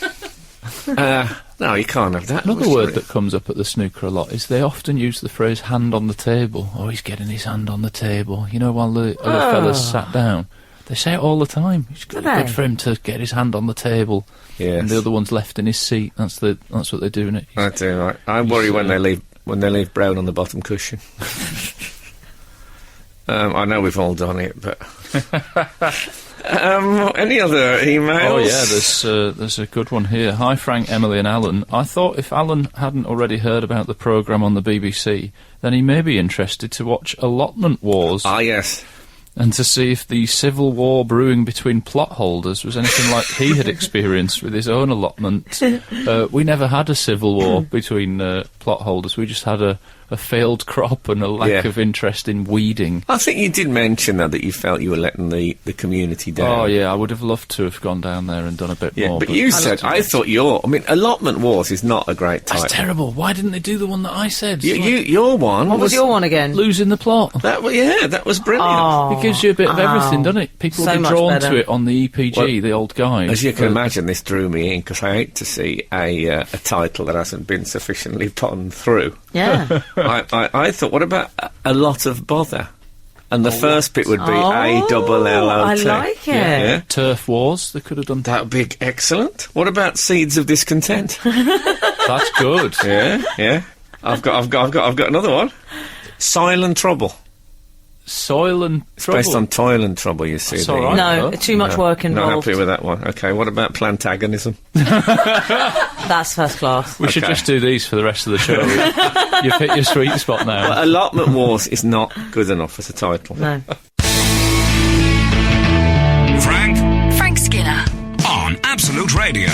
No, you can't have that. Another word that comes up at the snooker a lot is they often use the phrase hand on the table. Oh, he's getting his hand on the table. You know, while the other fellas sat down. They say it all the time. It's good for him to get his hand on the table. Yes. And the other one's left in his seat. That's what they're doing it. I do. I worry when they leave brown on the bottom cushion. I know we've all done it, but... any other emails? Oh yeah, there's a good one here. Hi Frank, Emily and Alan. I thought if Alan hadn't already heard about the programme on the BBC, then he may be interested to watch Allotment Wars. Ah, yes. And to see if the civil war brewing between plot holders was anything like he had experienced with his own allotment. We never had a civil war between plot holders. We just had a failed crop and a lack of interest in weeding. I think you did mention that you felt you were letting the community down. Oh, yeah, I would have loved to have gone down there and done a bit more. But you said, Allotment Wars is not a great title. That's terrible. Why didn't they do the one that I said? Your one What was your one again? Losing the plot. That was brilliant. Oh. It gives you a bit of everything, doesn't it? People So will be much drawn better. to it on the EPG, the old guide. As you can imagine, this drew me in, because I hate to see a title that hasn't been sufficiently ponned through. Yeah. I thought, what about a lot of bother? And the first bit would be A-double-L-O-T. I like it. Yeah. Turf Wars, they could have done That would be excellent. What about Seeds of Discontent? That's good. Yeah. I've got another one. Silent Trouble. Soil and It's Trouble. based on toil and trouble, you see. That's all right. No, too much work Not involved. happy with that one. Okay, what about Plantagonism? That's first class. We should Okay. just do these for the rest of the show. You've hit your sweet spot now. But Allotment Wars is not good enough as a title. No. Frank Skinner. On Absolute Radio.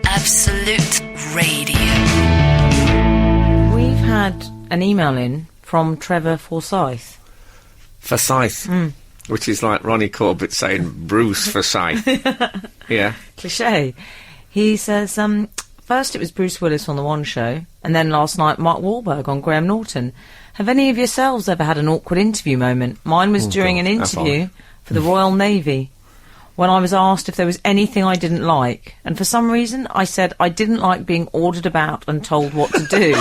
Absolute Radio. We've had an email in from Trevor Forsyth. Forsyth, which is like Ronnie Corbett saying Bruce Forsyth. Yeah. Cliche. He says, first it was Bruce Willis on the One Show, and then last night Mark Wahlberg on Graham Norton. Have any of yourselves ever had an awkward interview moment? Mine was during an interview for the Royal Navy, when I was asked if there was anything I didn't like, and for some reason I said I didn't like being ordered about and told what to do.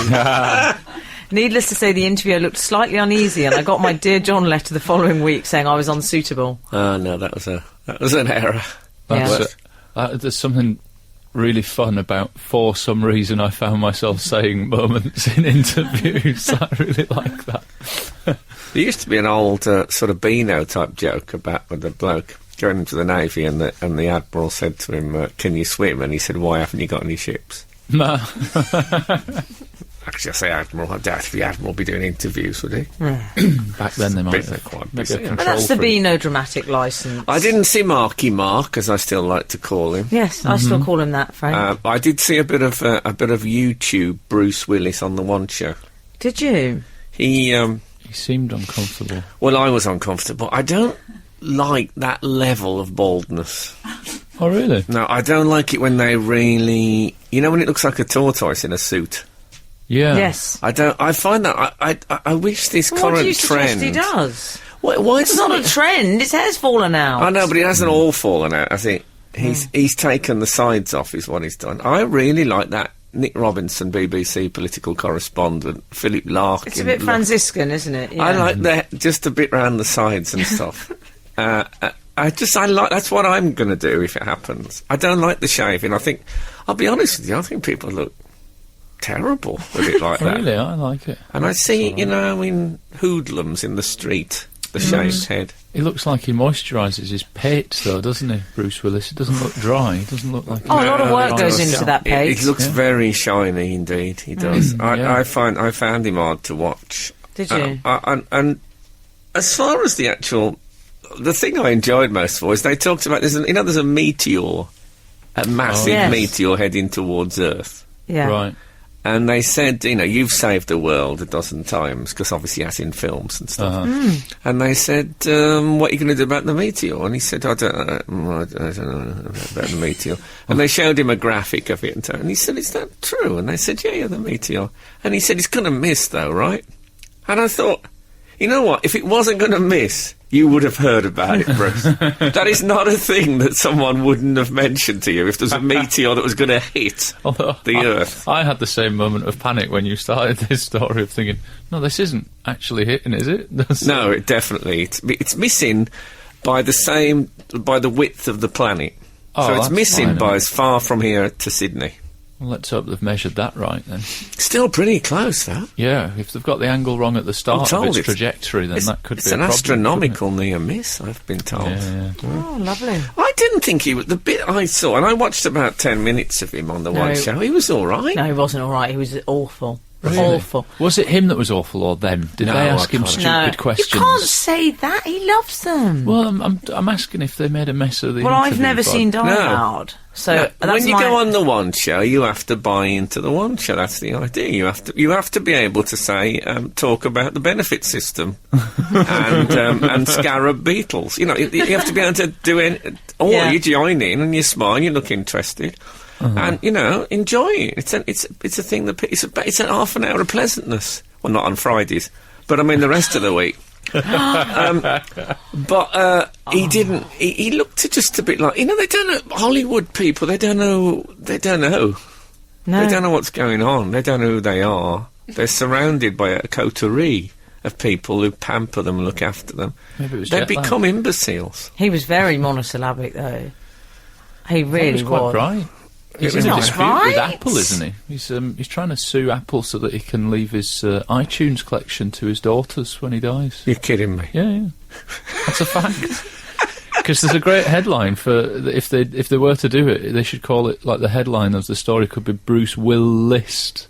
Needless to say, the interviewer looked slightly uneasy, and I got my Dear John letter the following week saying I was unsuitable. Oh, no, that was an error. That's there's something really fun about, for some reason, I found myself saying moments in interviews. I really like that. There used to be an old sort of Beano type joke about with the bloke going into the Navy, and the Admiral said to him, can you swim? And he said, why haven't you got any ships? No. Actually, I say Admiral. I doubt if the Admiral would be doing interviews, would he? Back then they might They're have. quite Maybe busy. a aren't But control that's the freak. Beano dramatic licence. I didn't see Marky Mark, as I still like to call him. Yes, I still call him that, Frank. I did see a bit of YouTube Bruce Willis on the One Show. Did you? He seemed uncomfortable. well, I was uncomfortable. I don't like that level of baldness. Oh, really? No, I don't like it when they really, when it looks like a tortoise in a suit. Yeah. Yes. I find that I wish this What current do you suggest trend. he does? Why It's not a trend. His hair's fallen out. I know, but it hasn't all fallen out. I think he's taken the sides off, is what he's done. I really like that Nick Robinson, BBC political correspondent, Philip Larkin. It's a bit Franciscan, isn't it? Yeah. I like that, just a bit round the sides and stuff. I like, that's what I'm going to do if it happens. I don't like the shaving. I'll be honest with you, I think people look terrible with it like that. Really, I like it. And I see, in hoodlums in the street, the shaved head. He looks like he moisturises his pate, though, doesn't he, Bruce Willis? It doesn't look dry. It doesn't look like... Oh, a lot of work goes into that It page. looks very shiny indeed, he does. yeah. I found him hard to watch. Did you? And as far as the thing I enjoyed most of all is they talked about, there's a meteor, a massive Yes. meteor heading towards Earth. Yeah. Right. And they said, you've saved the world a dozen times, because obviously as in films and stuff. And they said, what are you going to do about the meteor? And he said, I don't know about the meteor. And they showed him a graphic of it, and he said, is that true? And they said, yeah, the meteor. And he said, it's going to miss, though, right? And I thought, you know what? If it wasn't going to miss, you would have heard about it, Bruce. That is not a thing that someone wouldn't have mentioned to you if there's a meteor that was going to hit the Earth. I had the same moment of panic when you started this story of thinking, no, this isn't actually hitting, is it? No, it definitely. It's missing by the width of the planet. So it's missing by as far from here to Sydney. Well, let's hope they've measured that right, then. Still pretty close, though. Yeah, if they've got the angle wrong at the start of its trajectory, then that could be a problem. It's an astronomical near miss, I've been told. Yeah. Oh, lovely. I didn't think he was... The bit I saw, and I watched about 10 minutes of him on the one show, he was all right. No, he wasn't all right. He was awful. Really? Awful. Was it him that was awful, or them? Did they ask him stupid questions? You can't say that. He loves them. Well, I'm asking if they made a mess of the Well, interview, I've never seen Die Hard. So that's when you go on the one show, you have to buy into the one show. That's the idea. You have to be able to say, talk about the benefit system and scarab beetles. You have to be able to do it. Or you join in and you smile, you look interested. And enjoy it. It's a thing that it's a half an hour of pleasantness. Well, not on Fridays, but I mean the rest of the week. But he didn't. He looked just a bit like they don't know Hollywood people. They don't know. No. They don't know what's going on. They don't know who they are. They're surrounded by a coterie of people who pamper them and look after them. Maybe it was they become imbeciles. He was very monosyllabic, though. He really was. Quite bright. He's in a dispute with Apple, isn't he? He's trying to sue Apple so that he can leave his iTunes collection to his daughters when he dies. You're kidding me? Yeah. That's a fact. Because there's a great headline for if they were to do it, they should call it, like, the headline of the story could be Bruce Will List.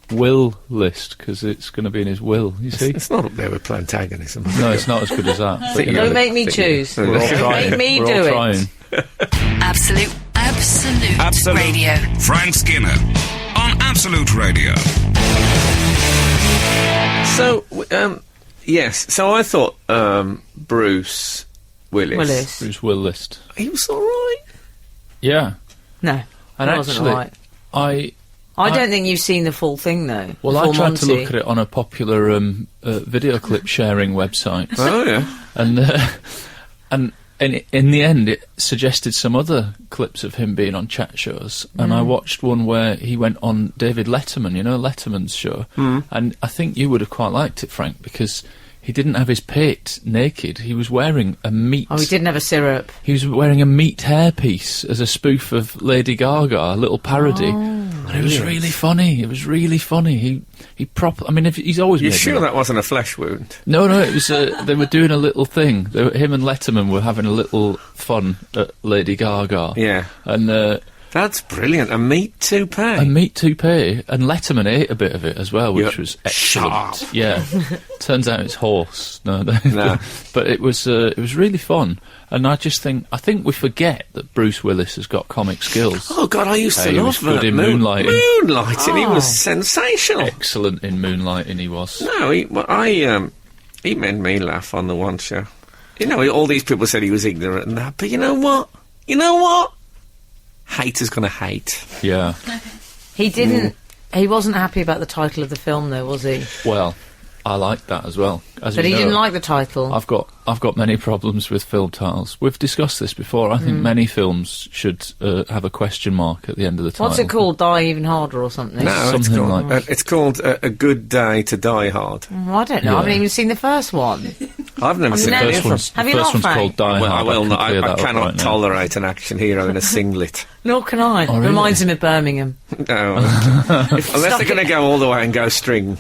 Will List, because it's going to be in his will, you see? It's not up there with Plantagonism. No, it's not as good as that. But, don't make me choose. We're all trying. Make me We're do all it. Trying. Absolute Radio. Frank Skinner on Absolute Radio. So, yes. So I thought Bruce Willis. Bruce Willis. He was all right. Yeah. No, And he wasn't actually, all right. I don't think you've seen the full thing, though. Well, I tried to look at it on a popular video clip sharing website. Oh, yeah. And in the end, it suggested some other clips of him being on chat shows. And I watched one where he went on David Letterman, Letterman's show. And I think you would have quite liked it, Frank, because he didn't have his pate naked. He was wearing a meat... Oh, he didn't have a syrup. He was wearing a meat hairpiece as a spoof of Lady Gaga, a little parody. And it was really funny. It was really funny. I mean, he's always... You're sure that wasn't a flesh wound? No, it was... they were doing a little thing. Him and Letterman were having a little fun at Lady Gaga. Yeah. And... that's brilliant. A meat toupee. A meat toupee. And Letterman ate a bit of it as well, which was excellent. Sharp. Yeah. Turns out it's horse. No. But it was really fun. And I think we forget that Bruce Willis has got comic skills. Oh, God, I used to love He was good in Moonlighting. Moonlighting. He was sensational. Excellent in Moonlighting, he was. No, he made me laugh on the one show. All these people said he was ignorant and that, but you know what? Haters gonna hate. Yeah. He didn't... He wasn't happy about the title of the film, though, was he? Well, I liked that as well. But he didn't like the title. I've got many problems with film titles. We've discussed this before. I think many films should have a question mark at the end of the title. What's it called? Die Even Harder or something? No, it's called A Good Day to Die Hard. I don't know. Yeah. I haven't even seen the first one. I've never seen never- the First one's, Have the you first not, one's Frank? called Die Well, Hard. I will not. can clear I that up cannot right now. tolerate an action hero in a singlet. Nor can I. Oh, really? Reminds him of Birmingham. No. Unless they're going to go all the way and go string.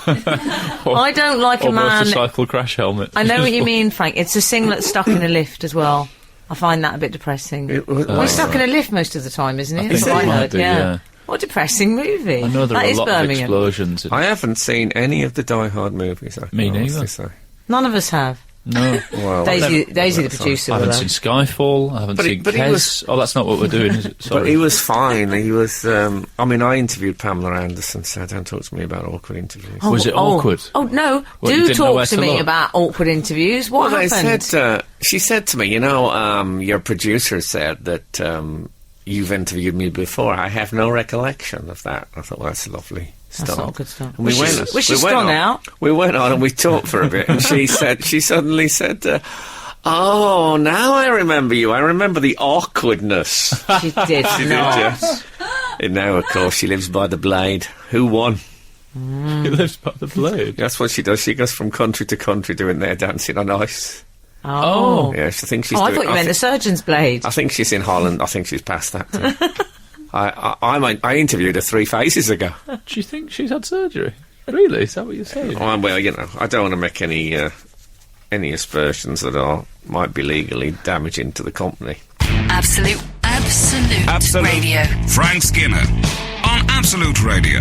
I don't like a Or man... motorcycle crash helmet. I know what you mean, Frank. It's a singlet stuck in a lift as well. I find that a bit depressing. We're stuck in a lift most of the time, isn't it? I think That's what it I might heard, do, yeah. What a depressing movie. I know there That are a is lot Birmingham. of explosions. I haven't seen any of the Die Hard movies. Me neither. honestly say. None of us have. No. Well, Daisy, the producer. I haven't will seen know. Skyfall. I haven't seen but he Kes. was- Oh, that's not what we're doing, is it? Sorry. But he was fine. He was. I mean, I interviewed Pamela Anderson, so don't talk to me about awkward interviews. Was it awkward? Oh no! What, you Do didn't know where talk to to me look? about awkward interviews. What Well, happened? they said. She said to me, your producer said that you've interviewed me before. I have no recollection of that. I thought, well, that's lovely. That's not a good start. And Was she we went strung on. out? We went on and we talked for a bit, and she suddenly said, "Oh, now I remember you. I remember the awkwardness." She did She did, not. yes. And now, of course, she lives by the blade. Who won? He lives by the blade. That's what she does. She goes from country to country doing their dancing on ice. Oh. Yeah, I think she's. Oh, I doing, thought you meant the surgeon's blade. I think she's in Holland. I think she's past that. Too. I interviewed her 3 phases ago. Do you think she's had surgery? Really? Is that what you're saying? Oh, well, I don't want to make any aspersions that might be legally damaging to the company. Absolute Radio. Frank Skinner on Absolute Radio.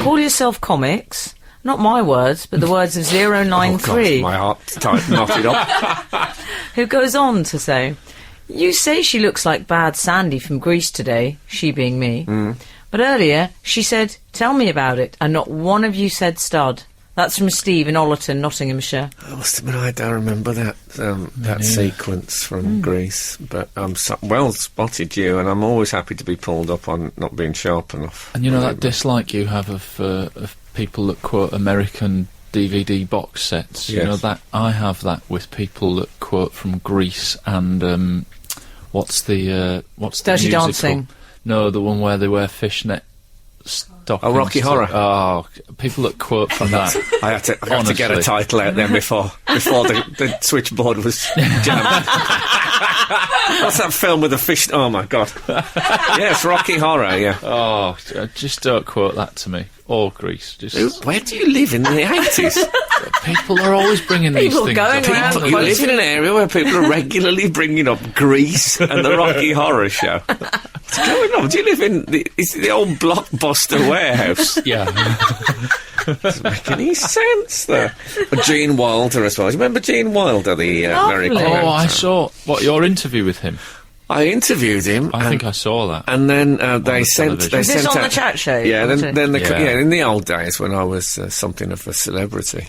Call yourself comics. Not my words, but the words of 093. Oh, God, my heart knotted up. Who goes on to say, "You say she looks like bad Sandy from Greece today," she being me. But earlier, she said, "Tell me about it," and not one of you said stud. That's from Steve in Ollerton, Nottinghamshire. I must admit, I don't remember that sequence from Greece, but well spotted you, and I'm always happy to be pulled up on not being sharp enough. And you know that dislike you have of people that quote American DVD box sets. You Yes. know that I have that with people that quote from Greece and what's the Dirty musical? Dancing. No, the one where they wear fishnet stockings. Oh, Rocky Horror. Oh, people that quote from that. I had to get a Honestly. title out then before the switchboard was jammed. What's that film with the fish? Oh my God! Yes, Rocky Horror. Yeah. Oh, just don't quote that to me. Or Greece. Just Where do you live in the 80s? people are always bringing these People things going up. around You live in an area where people are regularly bringing up Grease and the Rocky Horror Show. What's going on? Do you live in the old Blockbuster warehouse? Yeah. Doesn't make any sense there. But Gene Wilder as well. Do you remember Gene Wilder, the American Lovely. actor? Oh, I saw your interview with him. I interviewed him. I think I saw that. And then they the sent. television. They Is this sent on out, the chat show? Yeah. Then Yeah. in the old days when I was something of a celebrity,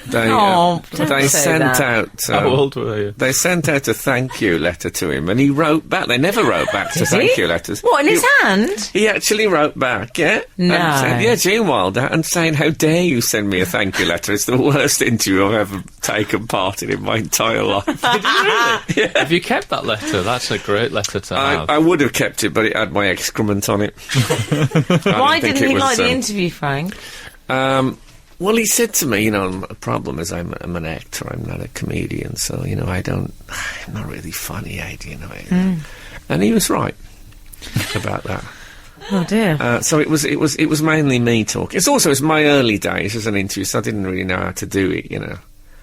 they Oh, don't they say sent that. out. How old were you? They sent out a thank you letter to him, and he wrote back. They never wrote back to Did thank he? you letters. What, in his He- hand? He actually wrote back, yeah? No. And said, yeah, Gene Wilder, and saying, how dare you send me a thank you letter? It's the worst interview I've ever taken part in my entire life. Have you kept that letter? That's a great letter to have. I would have kept it, but it had my excrement on it. Why didn't he like the interview, Frank? Well, he said to me, the problem is I'm an actor, I'm not a comedian, so, I'm not really funny, And he was right about that. Oh dear. So it was mainly me talking. It's my early days as an interview, so I didn't really know how to do it,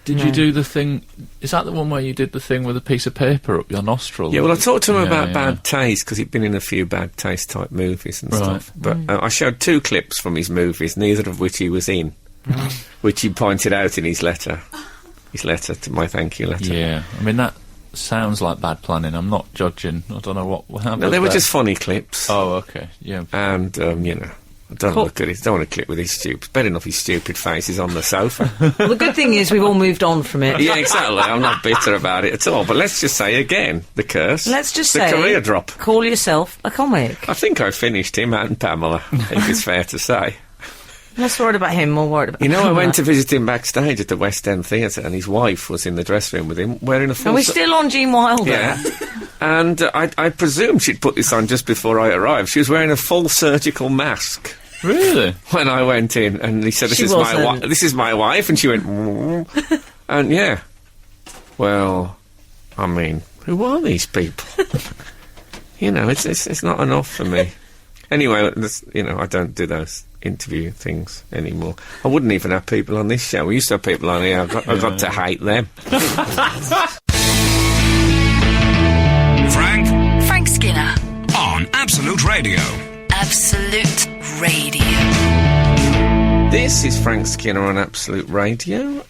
Did you do the thing? Is that the one where you did the thing with a piece of paper up your nostril? Yeah, well, I talked to him about Yeah. bad taste because he'd been in a few bad taste type movies and Right. stuff. But I showed 2 clips from his movies, neither of which he was in, which he pointed out in his letter. His letter to my thank you letter. Yeah, I mean that sounds like bad planning. I'm not judging. I don't know what happened. No, they were just funny clips. Oh, okay. Yeah. And, I don't look at it. Don't want to clip with his stupid. Better enough his stupid face is on the sofa. Well, the good thing is we've all moved on from it. Yeah, exactly. I'm not bitter about it at all. But let's just say again, the curse. Let's just the say, career drop. call yourself a comic. I think I finished him and Pamela, I think it's fair to say. Less worried about him, more worried about I Pamela. went to visit him backstage at the West End Theatre, and his wife was in the dressing room with him, wearing a full... Are we still on Gene Wilder? Yeah. And I presume she'd put this on just before I arrived. She was wearing a full surgical mask Really? when I went in, and he said, She this is my wife, and she went... And, yeah. Well, I mean, who are these people? It's not enough for me. Anyway, I don't do those interview things anymore. I wouldn't even have people on this show. We used to have people on here. I've got to hate them. Frank Skinner. on Absolute Radio. Absolute Radio. This is Frank Skinner on Absolute Radio.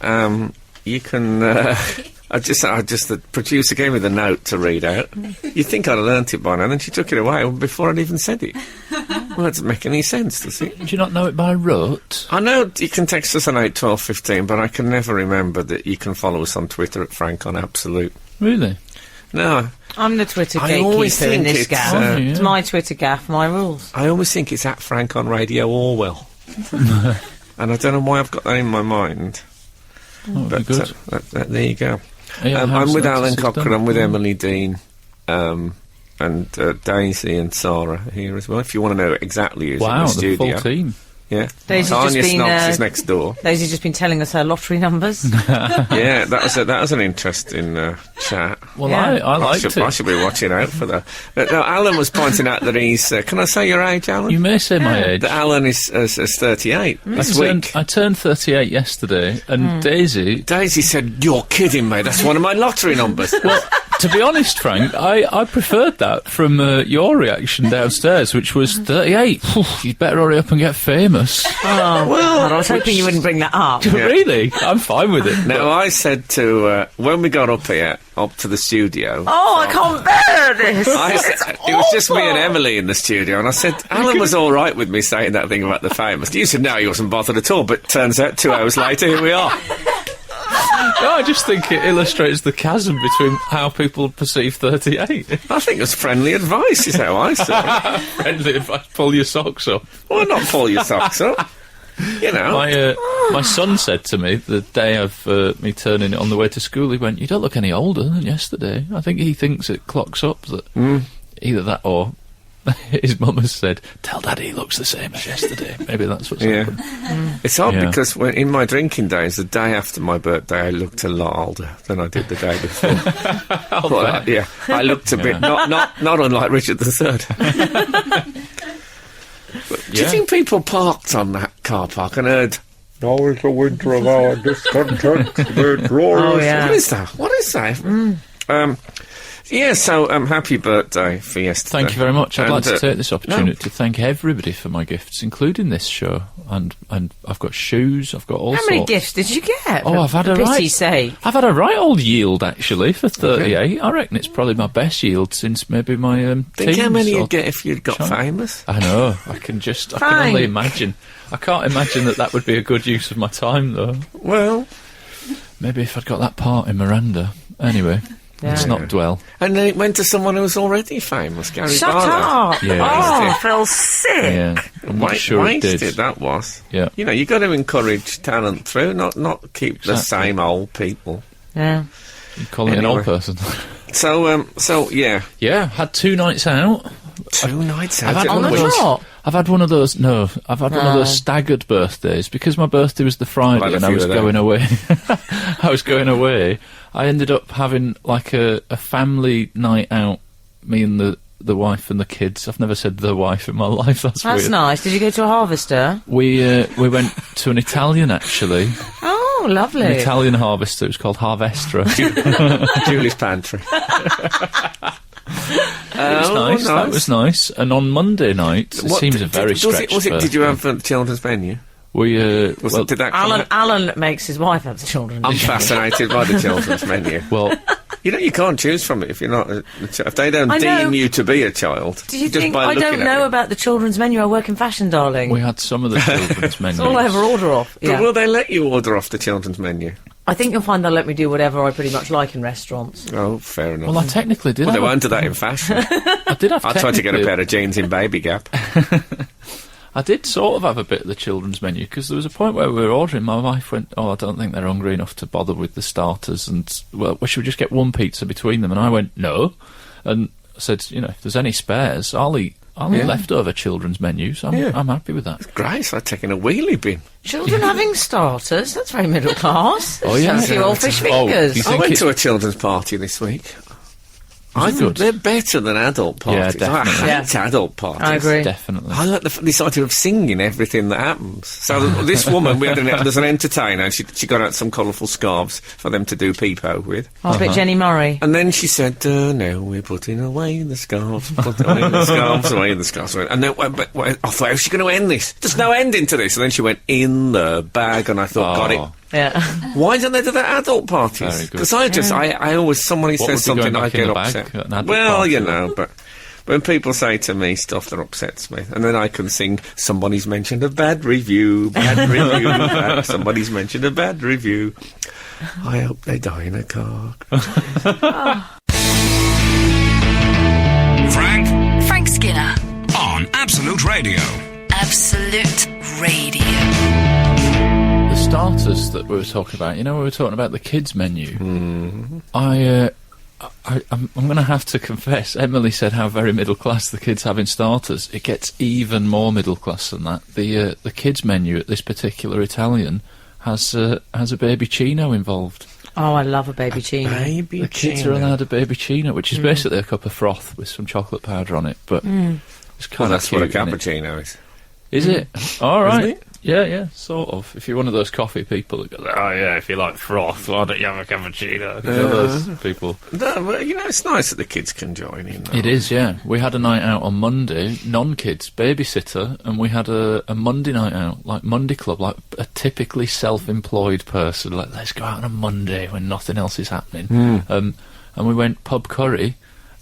You can... the producer gave me the note to read out. You'd think I'd have learnt it by now, and then she took it away before I'd even said it. Well, that doesn't make any sense, does it? Do you not know it by rote? I know you can text us on 81215, but I can never remember that you can follow us on Twitter at Frank on Absolute. Really? No. I'm the Twitter I always gatekeeper in think this it's, gaff. yeah. It's my Twitter gaff, my rules. I always think it's at Frank on Radio Orwell. And I don't know why I've got that in my mind. Oh, that'd be good. There you go. Yeah, I'm with Alan House's Cochrane, done. I'm with Emily Dean, and Daisy and Sarah here as well, if you want to know exactly who's in Wow, the the studio. full team. Yeah. Daisy's Tanya just been, Snobs is next door. Daisy's just been telling us her lottery numbers. Yeah, that was an interesting chat. Well, Yeah. I liked I it. should be watching out for that. No, Alan was pointing out that he's... can I say your age, Alan? You may say my age. That Alan is 38 this week. I turned 38 yesterday, and Daisy said, "You're kidding me, that's one of my lottery numbers." Well, to be honest, Frank, I preferred that from your reaction downstairs, which was 38. You'd better hurry up and get famous. Oh, well, I was hoping you wouldn't bring that up. Really? I'm fine with it. Now, I said to... when we got up here, up to the studio... Oh, I can't bear this! It was just me and Emily in the studio, and I said, Alan was all right with me saying that thing about the famous. You said, no, he wasn't bothered at all, but turns out 2 hours later, here we are. No, I just think it illustrates the chasm between how people perceive 38. I think it's friendly advice, is how I saw it. Friendly advice, pull your socks up. Well, not pull your socks up. You know. My son said to me the day of me turning it on the way to school, he went, "You don't look any older than yesterday." I think he thinks it clocks up that either that or his mum has said, "Tell Daddy he looks the same as yesterday." Maybe that's what's happened. It's odd Yeah. because in my drinking days, the day after my birthday, I looked a lot older than I did the day before. Well, yeah, I looked a bit, not unlike Richard III. Do you think people parked on that car park and heard, "Now is the winter of our discontent, the glorious..." Oh, yeah. What is that? Yeah, so happy birthday for yesterday. Thank you very much. I'd And, like to take this opportunity to thank everybody for my gifts, including this show. And I've got shoes, I've got all How sorts. many gifts did you get? Oh, I've had a For right... pity's sake. I've had a right old yield, actually, for 38. I reckon it's probably my best yield since maybe my Think how teens many or- you'd get if you'd got famous? I know. I can only imagine. I can't imagine that would be a good use of my time, though. Well... Maybe if I'd got that part in Miranda. Anyway, let's not dwell. And then it went to someone who was already famous, Gary Shut Barlow. up! Yeah. Oh, I feel sick! Yeah, I'm not sure it wasted did. that was. Yeah. You know, you got to encourage talent through, not keep the Exactly. same old people. Yeah. You call me an old Anyway. person. So yeah, Yeah, had 2 nights out. 2 nights I've out. had at one of the those. week. I've had one of those. No, I've had one of those staggered birthdays because my birthday was the Friday I've had a and I few was of them. going away. I was going away. I ended up having like a family night out. Me and the wife and the kids. I've never said the wife in my life. That's That's weird. nice. Did you go to a harvester? We went to an Italian actually. Oh, lovely. An Italian harvester. It was called Harvestra. Julie's pantry. It was nice. That was nice. And on Monday night, it seems a very stretched Did you birthday. have the children's menu? We Did that come out? Alan makes his wife have the children. I'm fascinated by the children's menu. well, You know, you can't choose from it if you're not a if they don't I know. deem you to be a child. Do you just think by I looking don't at know it. about the children's menu? I work in fashion, darling. we had some of the children's menus. That's all I ever order off. But Yeah. will they let you order off the children's menu? I think you'll find they'll let me do whatever I pretty much like in restaurants. Oh, fair enough. Well, I technically did. Well, they have won't do that in fashion. I did have. I tried to get a technically- pair of jeans in Baby Gap. I did sort of have a bit of the children's menu because there was a point where we were ordering. My wife went, "Oh, I don't think they're hungry enough to bother with the starters, and well, should we just get one pizza between them?" And I went, "No," and I said, "You know, if there's any spares, I'll eat leftover children's menus. I'm happy with that." Grace, I've taken a wheelie bin. Children having starters? That's very middle class. Oh, yeah. Fancy old fish Oh, fingers. you I think went it- to a children's party this week. I think they're better than adult parties. Yeah, definitely. I hate adult parties. I agree. Definitely. I like this idea of singing everything that happens. So this woman, there's an entertainer, and she got out some colourful scarves for them to do peepo with. Oh, a bit Jenny Murray. And then she said, now we're putting away the scarves, putting away the scarves, away the scarves. And then I thought, how's she going to end this? There's no ending to this. And then she went, in the bag, and I thought, got it. Yeah. Why don't they do that at adult parties? Because I always, somebody says something, I get upset. Well, you know, but when people say to me stuff that upsets me, and then I can sing, somebody's mentioned a bad review, somebody's mentioned a bad review. I hope they die in a car. Frank Skinner on Absolute Radio. Absolute Radio. The starters that we were talking about, we were talking about the kids' menu. Mm-hmm. I'm going to have to confess, Emily said how very middle class the kids having starters. It gets even more middle class than that. The kids' menu at this particular Italian has a baby chino involved. Oh, I love a baby chino. The kids are allowed a baby chino, which is basically a cup of froth with some chocolate powder on it. But it's kind of that's what a cute, cappuccino is. Is it? All right. Isn't it? Yeah, sort of. If you're one of those coffee people that goes, oh yeah, if you like froth, why don't you have a cappuccino? Those people. No, but, it's nice that the kids can join in. It is, yeah. We had a night out on Monday, non-kids, babysitter, and we had a Monday night out, like Monday club, like a typically self-employed person, like, let's go out on a Monday when nothing else is happening. And we went pub curry.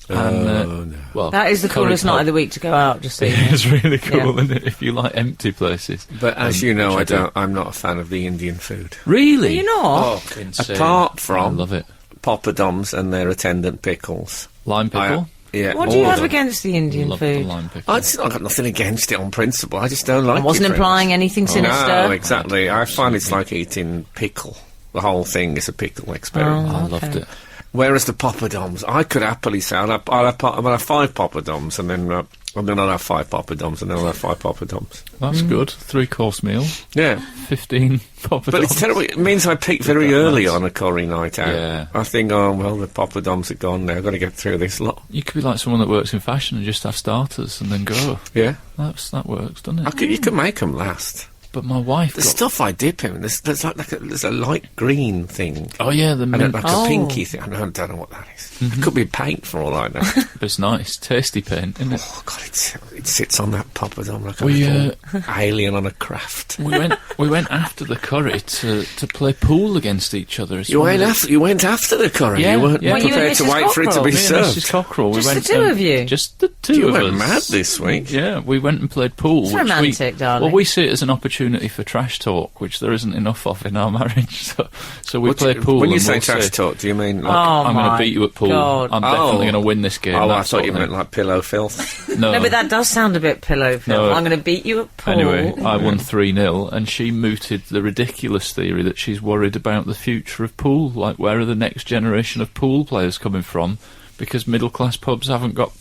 And, well, that is the coolest night of the week to go out. Just so you know. It's really cool, isn't it? If you like empty places. But as you know, I'm not a fan of the Indian food. Really? You're not? Oh, insane. Apart from I love it. poppadoms and their attendant pickles. Lime pickle? Yeah. What do you have against the Indian Love food? the lime pickle. I've got nothing against it on principle. I just don't like it. I wasn't implying anything sinister. No, exactly. I find it's like eating pickle. The whole thing is a pickle experiment. I loved it. Whereas the poppadoms, I could happily say I'll have 5 poppadoms, and then I'll have 5 poppadoms, and then I'll have 5 poppadoms. That's good. 3-course meal. Yeah. 15 poppadoms. But it's terrible. It means I peak very early on a curry night out. Yeah. I think, the poppadoms are gone now. I've got to get through this lot. You could be like someone that works in fashion and just have starters and then go. Yeah. That works, doesn't it? You can make them last. But my wife The stuff I dip in, there's a light green thing. Oh, yeah, the And mint. like a pinky thing. I don't know what that is. It could be paint for all I know. But it's nice. Tasty paint, isn't it? Oh, God, it sits on that poppadom like a We, little alien on a craft. We went after the curry to play pool against each other. It's You one went of after the curry. Yeah, You weren't yeah. Well, you and prepared to Mrs. wait for it to be Me and Mrs. served. Cockerell. Just the two of you? Just the two You of us. went mad this week. Yeah, we went and played pool. It's which romantic, darling. Well, we see it as an opportunity for trash talk, which there isn't enough of in our marriage. So we play pool. When you and say we'll trash say, talk, do you mean like... I'm going to beat you at pool. God. I'm definitely going to win this game. I that thought sort you of meant thing. like pillow filth. No, but that does sound a bit pillow, Phil. No. I'm going to beat you at pool. Anyway, I won 3-0, and she mooted the ridiculous theory that she's worried about the future of pool. Like, where are the next generation of pool players coming from? Because middle-class pubs haven't got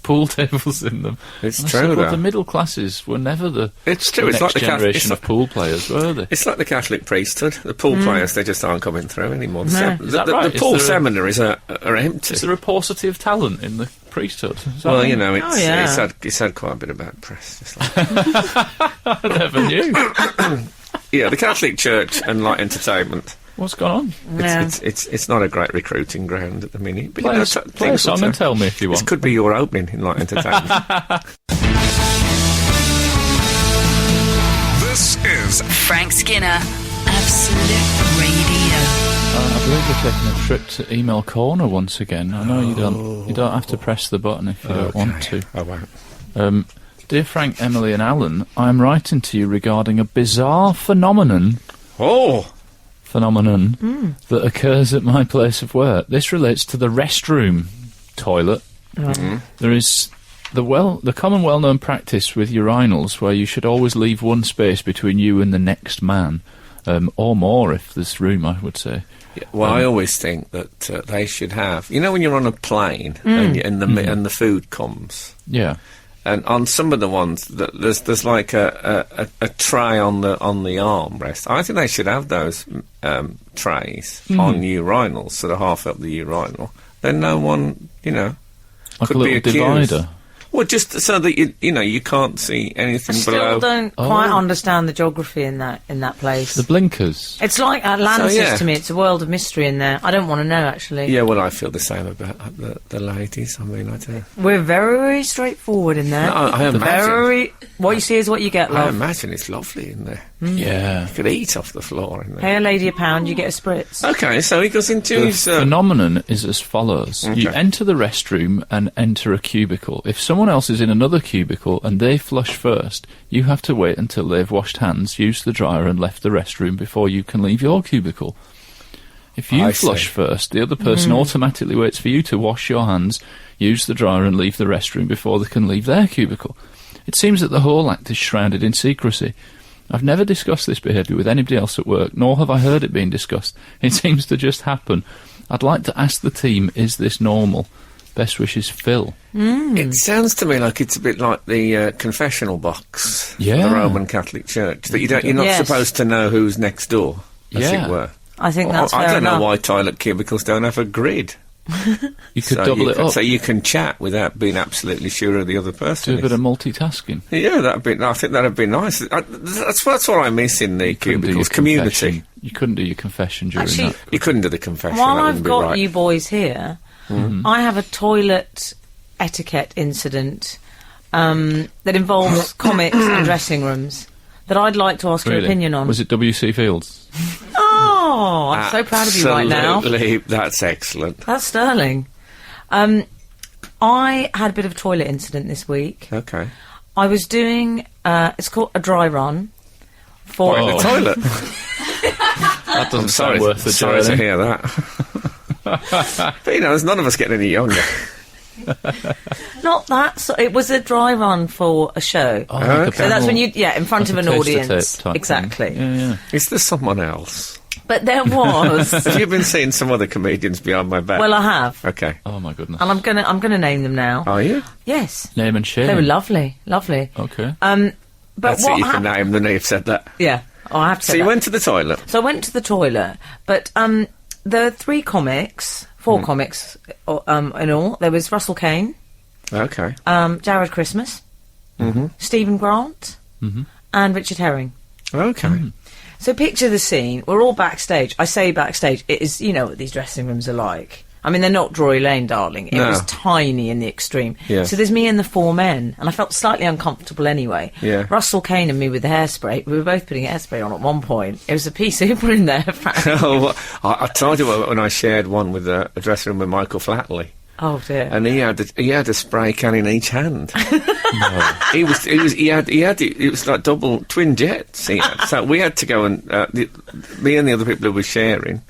pool tables in them. It's And I true, said, well, though. the middle classes were never the It's true. the It's next like the generation of pool players, were they? It's like the Catholic priesthood. The pool players, they just aren't coming through anymore. No. The, Is that the right? the Is pool there a- seminaries are empty. Is there a paucity of talent in the priesthood? Is that Well, right? you know, it's, Oh, yeah. it's had quite a bit of bad press. Just like I never knew. yeah, the Catholic Church and light entertainment. What's going on? Yeah. It's not a great recruiting ground at the minute. But, Play, you know, play a things will song and turn. tell me if you This want. could be your opening in light entertainment. This is Frank Skinner, Absolute Radio. I believe we're taking a trip to email corner once again. I know you don't have to press the button if you don't want to. I won't. Dear Frank, Emily and Alan, I am writing to you regarding a bizarre phenomenon that occurs at my place of work. This relates to the restroom toilet. There is the common well-known practice with urinals where you should always leave one space between you and the next man, or more if there's room, I would say. Yeah, well, I always think that they should have... You know when you're on a plane and the food comes... Yeah. and on some of the ones, there's like a tray on the armrest. I think they should have those trays on urinals, sort of half up the urinal. Then no one, like could a little be accused. divider. Well, just so that you can't see anything I below. still don't quite understand the geography in that place. The blinkers. It's like Atlantis So, yeah. to me. It's a world of mystery in there. I don't want to know, actually. Yeah, well, I feel the same about the ladies. I mean, I do. We're very straightforward in there. No, I imagine. Very. What you see is what you get, I love. imagine it's lovely in there. Yeah. You could eat off the floor in there. Pay a lady £1, you get a spritz. Okay, so he goes into The his... phenomenon is as follows. You Okay. enter the restroom and enter a cubicle. If someone else is in another cubicle and they flush first, you have to wait until they've washed hands, used the dryer and left the restroom before you can leave your cubicle. If you I flush see. first, the other person automatically waits for you to wash your hands, use the dryer and leave the restroom before they can leave their cubicle. It seems that the whole act is shrouded in secrecy. I've never discussed this behaviour with anybody else at work, nor have I heard it being discussed. It seems to just happen. I'd like to ask the team, is this normal? Best wishes, Phil. It sounds to me like it's a bit like the confessional box Yeah. of the Roman Catholic Church, that you're not Yes. supposed to know who's next door, as Yeah. it were. I think that's I fair don't enough. know why toilet cubicles don't have a grid. You could So double you it can- up, So you can chat without being absolutely sure who the other person do a is. bit of multitasking. Yeah, I think that'd be nice. That's what I miss in the Couldn't do your cubicles. Community. confession. You couldn't do your confession during Actually, that. You couldn't do the confession. While that I've wouldn't be got right. you boys here, I have a toilet etiquette incident that involves comics and dressing rooms that I'd like to ask your Really? opinion on. Was it W.C. Fields? Oh, I'm so proud of you right now. Absolutely, that's excellent. That's sterling. I had a bit of a toilet incident this week. Okay. I was doing, it's called a dry run. For In the toilet. That doesn't Sorry, sound worth the sorry to journey. hear that. But there's none of us getting any younger. Not that, so it was a dry run for a show. Oh, like a Okay. So that's when panel, you, in front like of a an taster audience. tape type Exactly. thing. Yeah. Is there someone else? But there was. Have you been seeing some other comedians behind my back? Well, I have. Okay. Oh my goodness. And I'm gonna name them now. Are you? Yes. Name and shame. They were lovely. Lovely. Okay. But That's what it, you can happened? name them, now you've said that. Yeah. Oh, I have to So say you that. went to the toilet. So I went to the toilet, but there are 4 comics in all. There was Russell Kane, Okay. Jared Christmas, Stephen Grant, and Richard Herring. Okay. So picture the scene. We're all backstage. I say backstage. It is, you know what these dressing rooms are like. I mean, they're not Drury Lane, darling. It No. was tiny in the extreme. Yes. So there's me and the 4 men, and I felt slightly uncomfortable anyway. Yeah. Russell Kane and me with the hairspray. We were both putting hairspray on at one point. It was a pea super in there. Oh, well, I told you when I shared one with a dressing room with Michael Flatley, Oh dear. and he had a spray can in each hand. It was like double twin jets. He had. So we had to go and me and the other people who were sharing.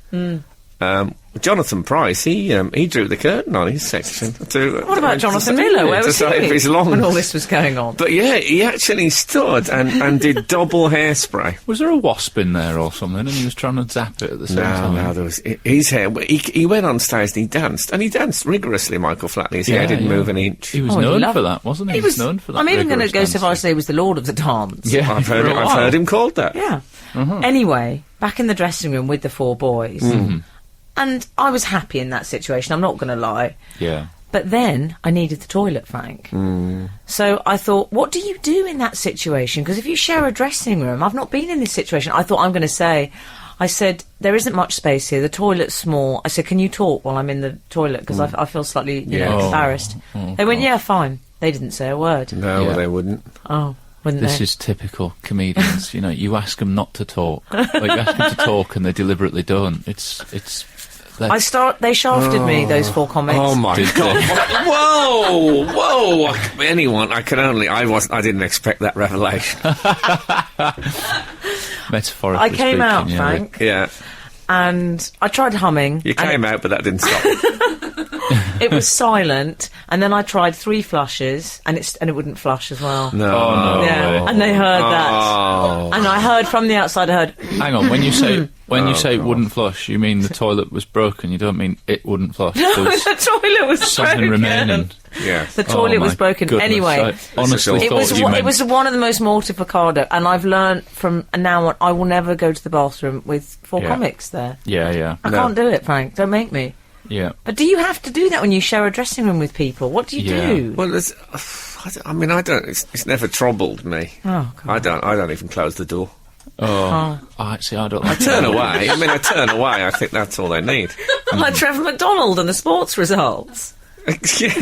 Jonathan Price, he drew the curtain on his section. What about Jonathan Miller? Where was he if his lungs. when all this was going on? But yeah, he actually stood and did double hairspray. Was there a wasp in there or something and he was trying to zap it at the same time? No, there was his hair. He went on stage and he danced rigorously. Michael Flatley, his hair didn't move an inch. He was Oh, he known loved- for that, wasn't he? He was known for that. I'm even going to rigorous go so far as dancing. to say he was the Lord of the Dance. Yeah, I've for a while. heard him called that. Yeah. Anyway, back in the dressing room with the 4 boys. And I was happy in that situation, I'm not going to lie. Yeah. But then I needed the toilet, Frank. So I thought, what do you do in that situation? Because if you share a dressing room, I've not been in this situation. I thought, I said, there isn't much space here. The toilet's small. I said, can you talk while I'm in the toilet? Because I feel slightly, embarrassed. They went, yeah, fine. They didn't say a word. No, Yeah. they wouldn't. Oh, wouldn't This they? is typical comedians. You know, you ask them not to talk. Like, you ask them to talk and they deliberately don't. They shafted me, those 4 comics. Oh my Did god! Whoa! I didn't expect that revelation. Metaphorically I came speaking, out, yeah. Frank, Yeah, and I tried humming. you and came out, but that didn't stop. It was silent, and then I tried 3 flushes, and it wouldn't flush as well. No. Oh, no. Yeah, and they heard Oh. that, and I heard from the outside. I heard. Hang on, when you say it wouldn't flush, you mean the toilet was broken. You don't mean it wouldn't flush. There was The toilet was something broken. remaining. Yes. The toilet my was broken. goodness, Anyway, I honestly it thought was you meant... it was one of the most mortificado, and I've learned from now on I will never go to the bathroom with 4 Yeah. comics there. Yeah. I can't do it, Frank. Don't make me. Yeah. But do you have to do that when you share a dressing room with people? What do you Yeah. do? Well, I mean, I don't. It's never troubled me. Oh, God. I don't even close the door. Oh, actually, I don't like Turn away. I mean, I turn away. I think that's all they need. Like Trevor McDonald and the sports results. Yeah,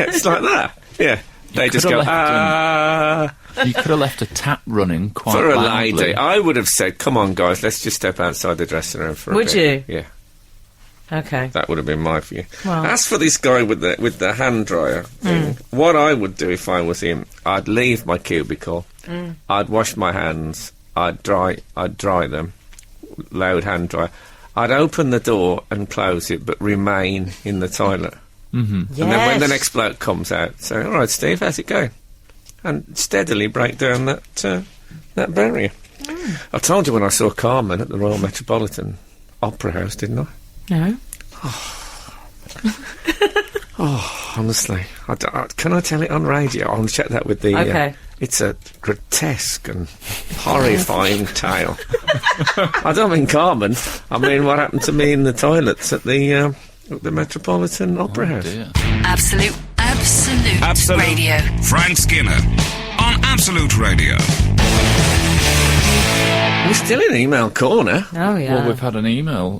it's like that. Yeah. They just could go, have You could have left a tap running quite for a loudly. lady. I would have said, come on, guys, let's just step outside the dressing room for a Would bit. you? Yeah, Okay. that would have been my view. Well. As for this guy with the hand dryer thing, what I would do if I was him, I'd leave my cubicle, I'd wash my hands, I'd dry them, loud hand dryer. I'd open the door and close it, but remain in the toilet. Mm-hmm. Yes. And then when the next bloke comes out, say, all right, Steve, how's it going? And steadily break down that barrier. I told you when I saw Carmen at the Royal Metropolitan Opera House, didn't I? No. Honestly. Can I tell it on radio? I'll check that with the... Okay. It's a grotesque and horrifying tale. I don't mean Carmen. I mean what happened to me in the toilets at the Metropolitan Opera House. Dear. Absolute Radio. Frank Skinner on Absolute Radio. We're still in email corner. Oh, yeah. Well, we've had an email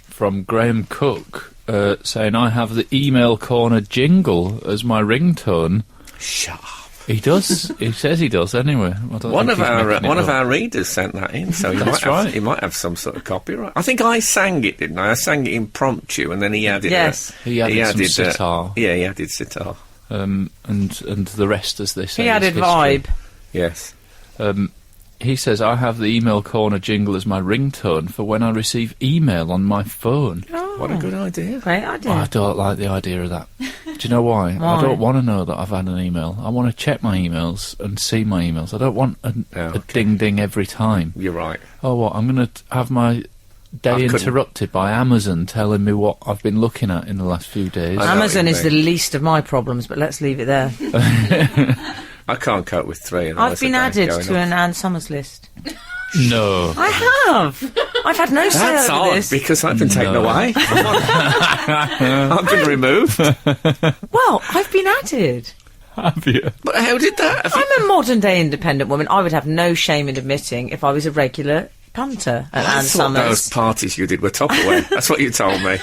from Graham Cook saying, I have the email corner jingle as my ringtone. Shut up. He does. He says he does anyway. I don't One think of he's making it our up. readers sent that in, so That's right. He might have some sort of copyright. I think I sang it, didn't I? I sang it impromptu, and then he added. Yes. He added some sitar. Yeah, he added sitar. And the rest, as they say, He is added history. vibe. Yes. He says, I have the email corner jingle as my ringtone for when I receive email on my phone. What a good idea. Great idea. I don't like the idea of that. Do you know why? Why? I don't want to know that I've had an email. I want to check my emails and see my emails. I don't want a okay. ding-ding every time. You're right. Oh, what? I'm going to have my day I couldn't- interrupted by Amazon telling me what I've been looking at in the last few days. I know Amazon what you is the mean. least of my problems, but let's leave it there. I can't cope with 3 of those. I've been a day added going to on. an Anne Summers list. No. I have. I've had no say That's over odd, this. because I've been taken No. away. I've been removed. Well, I've been added. Have you? But how did that? I'm a modern-day independent woman. I would have no shame in admitting if I was a regular punter at I Anne thought those Summers. parties you did were Tupperware. That's what you told me.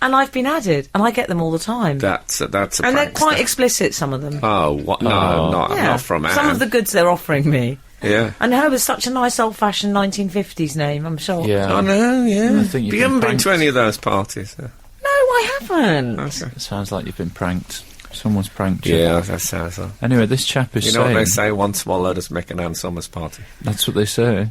And I've been added, and I get them all the time. That's a and they're prankster. quite explicit, some of them. Oh, what? No, Oh. not from Anne. Some of the goods they're offering me. Yeah. And her was such a nice old-fashioned 1950s name, I'm sure. Yeah. I know, yeah. I think you've But you haven't been been to pranked. any of those parties. No, I haven't. Okay. It sounds like you've been pranked. Someone's pranked you. Yeah, that sounds like. Anyway, this chap is You know what saying... they say? One swallow doesn't make an Anne Summers party. That's what they say.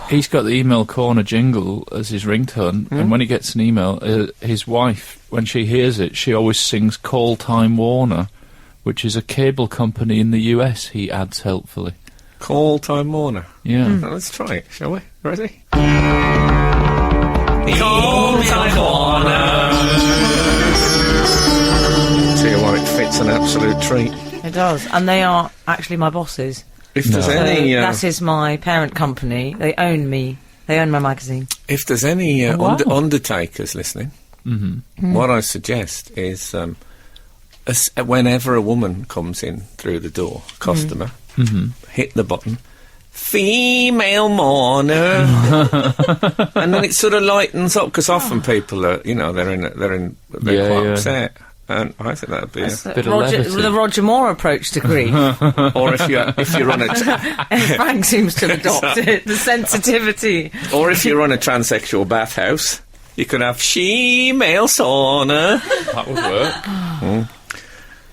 He's got the email corner jingle as his ringtone, and when he gets an email, his wife, when she hears it, she always sings Call Time Warner, which is a cable company in the US, he adds helpfully. Call Time Warner. Yeah. Now, let's try it, shall we? Ready? Call Time Warner. Tell you what, it fits an absolute treat. It does. And they are actually my bosses. If there's No. any, That is my parent company. They own me. They own my magazine. if there's any Oh, wow. undertakers listening, what I suggest is, whenever a woman comes in through the door, customer, hit the button. Female mourner, and then it sort of lightens up because often people are, they're Yeah, quite yeah. upset, and I think that'd be. Bit of levity. The Roger Moore approach to grief. Or if you run a Frank seems to adopt it. The sensitivity. or if you run a transsexual bathhouse, you could have she-male sauna. That would work.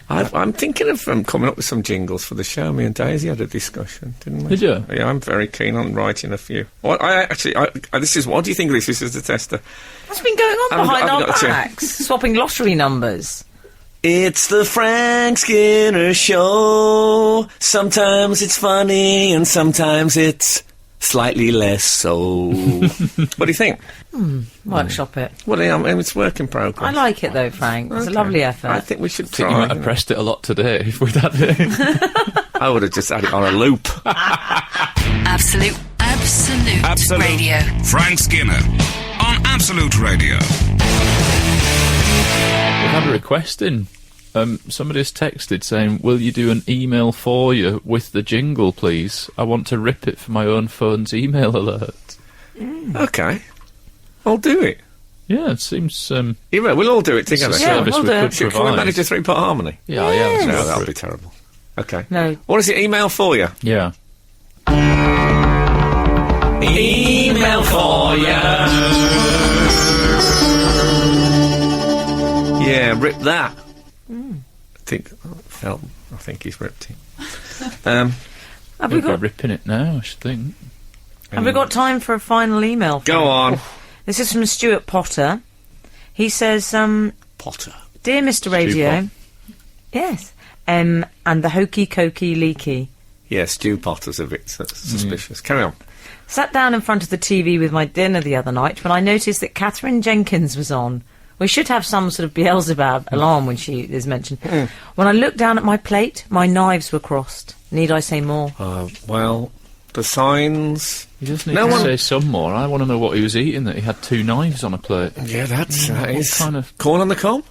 I'm thinking of coming up with some jingles for the show. Me and Daisy had a discussion, didn't we? Did you? Yeah, I'm very keen on writing a few. Well, this is, what do you think of this? This is the tester. What's been going on behind our backs? Swapping lottery numbers. It's the Frank Skinner Show. Sometimes it's funny and sometimes it's slightly less so. What do you think? Workshop it. Well, I mean, it's work in progress. I like it though, Frank. It's a lovely effort. I think we should I think try. you might have pressed it a lot today if we'd had it. I would have just had it on a loop. Absolute Radio. Frank Skinner on Absolute Radio. We've had a request in. Somebody's texted saying, will you do an email for you with the jingle, please? I want to rip it for my own phone's email alert. Okay. I'll do it. Yeah, it seems... We'll all do it together. It's a service we'll we do could it. Can we provide. manage a 3-part harmony? Yeah, Yes. No, let's go that'll for be it. terrible. Okay. No. What is it? Email for you? Yeah. Email for you. Yeah, rip that. I think he's ripped it. Have we We'll be got ripping it now, I should think. time for a final email? Go Frank? on. This is from Stuart Potter. He says, Potter. Dear Mr. Radio. Yes. And the hokey cokey leaky. Yeah, Stu Potter's a bit suspicious. Carry on. Sat down in front of the TV with my dinner the other night when I noticed that Catherine Jenkins was on. We should have some sort of Beelzebub alarm when she is mentioned. When I looked down at my plate, my knives were crossed. Need I say more? Well, the signs... He does need to say some more. I want to know what he was eating, that he had 2 knives on a plate. Yeah, that is... kind of... Corn on the cob?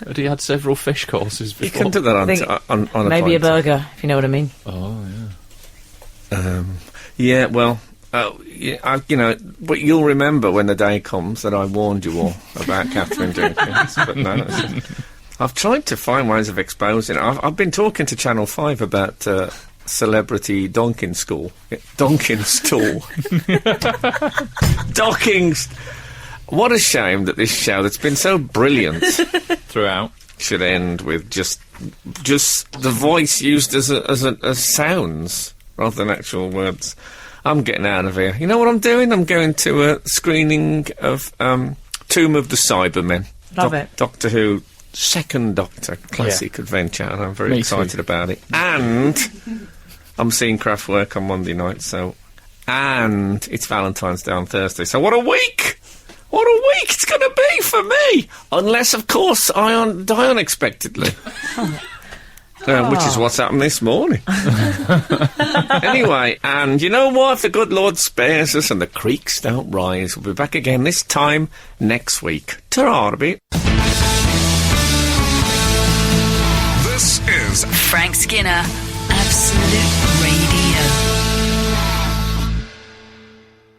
But he had several fish courses before. You can do that on a Maybe a plate. burger, if you know what I mean. Oh, yeah. Yeah, well... but you'll remember when the day comes that I warned you all about Catherine Jenkins. But no, I've tried to find ways of exposing it. I've been talking to Channel 5 about celebrity donking school. Donking stool. Docking... What a shame that this show that's been so brilliant Throughout. should end with just the voice used as sounds rather than actual words. I'm getting out of here. You know what I'm doing? I'm going to a screening of Tomb of the Cybermen. Love it. Doctor Who, second Doctor, classic adventure, and I'm very excited about it. And I'm seeing Kraftwerk on Monday night, and it's Valentine's Day on Thursday. So what a week! What a week it's going to be for me! Unless, of course, I die unexpectedly. Which is what's happened this morning. Anyway, and you know what? If the good Lord spares us and the creeks don't rise, we'll be back again this time next week. Ta-ra a bit. This is Frank Skinner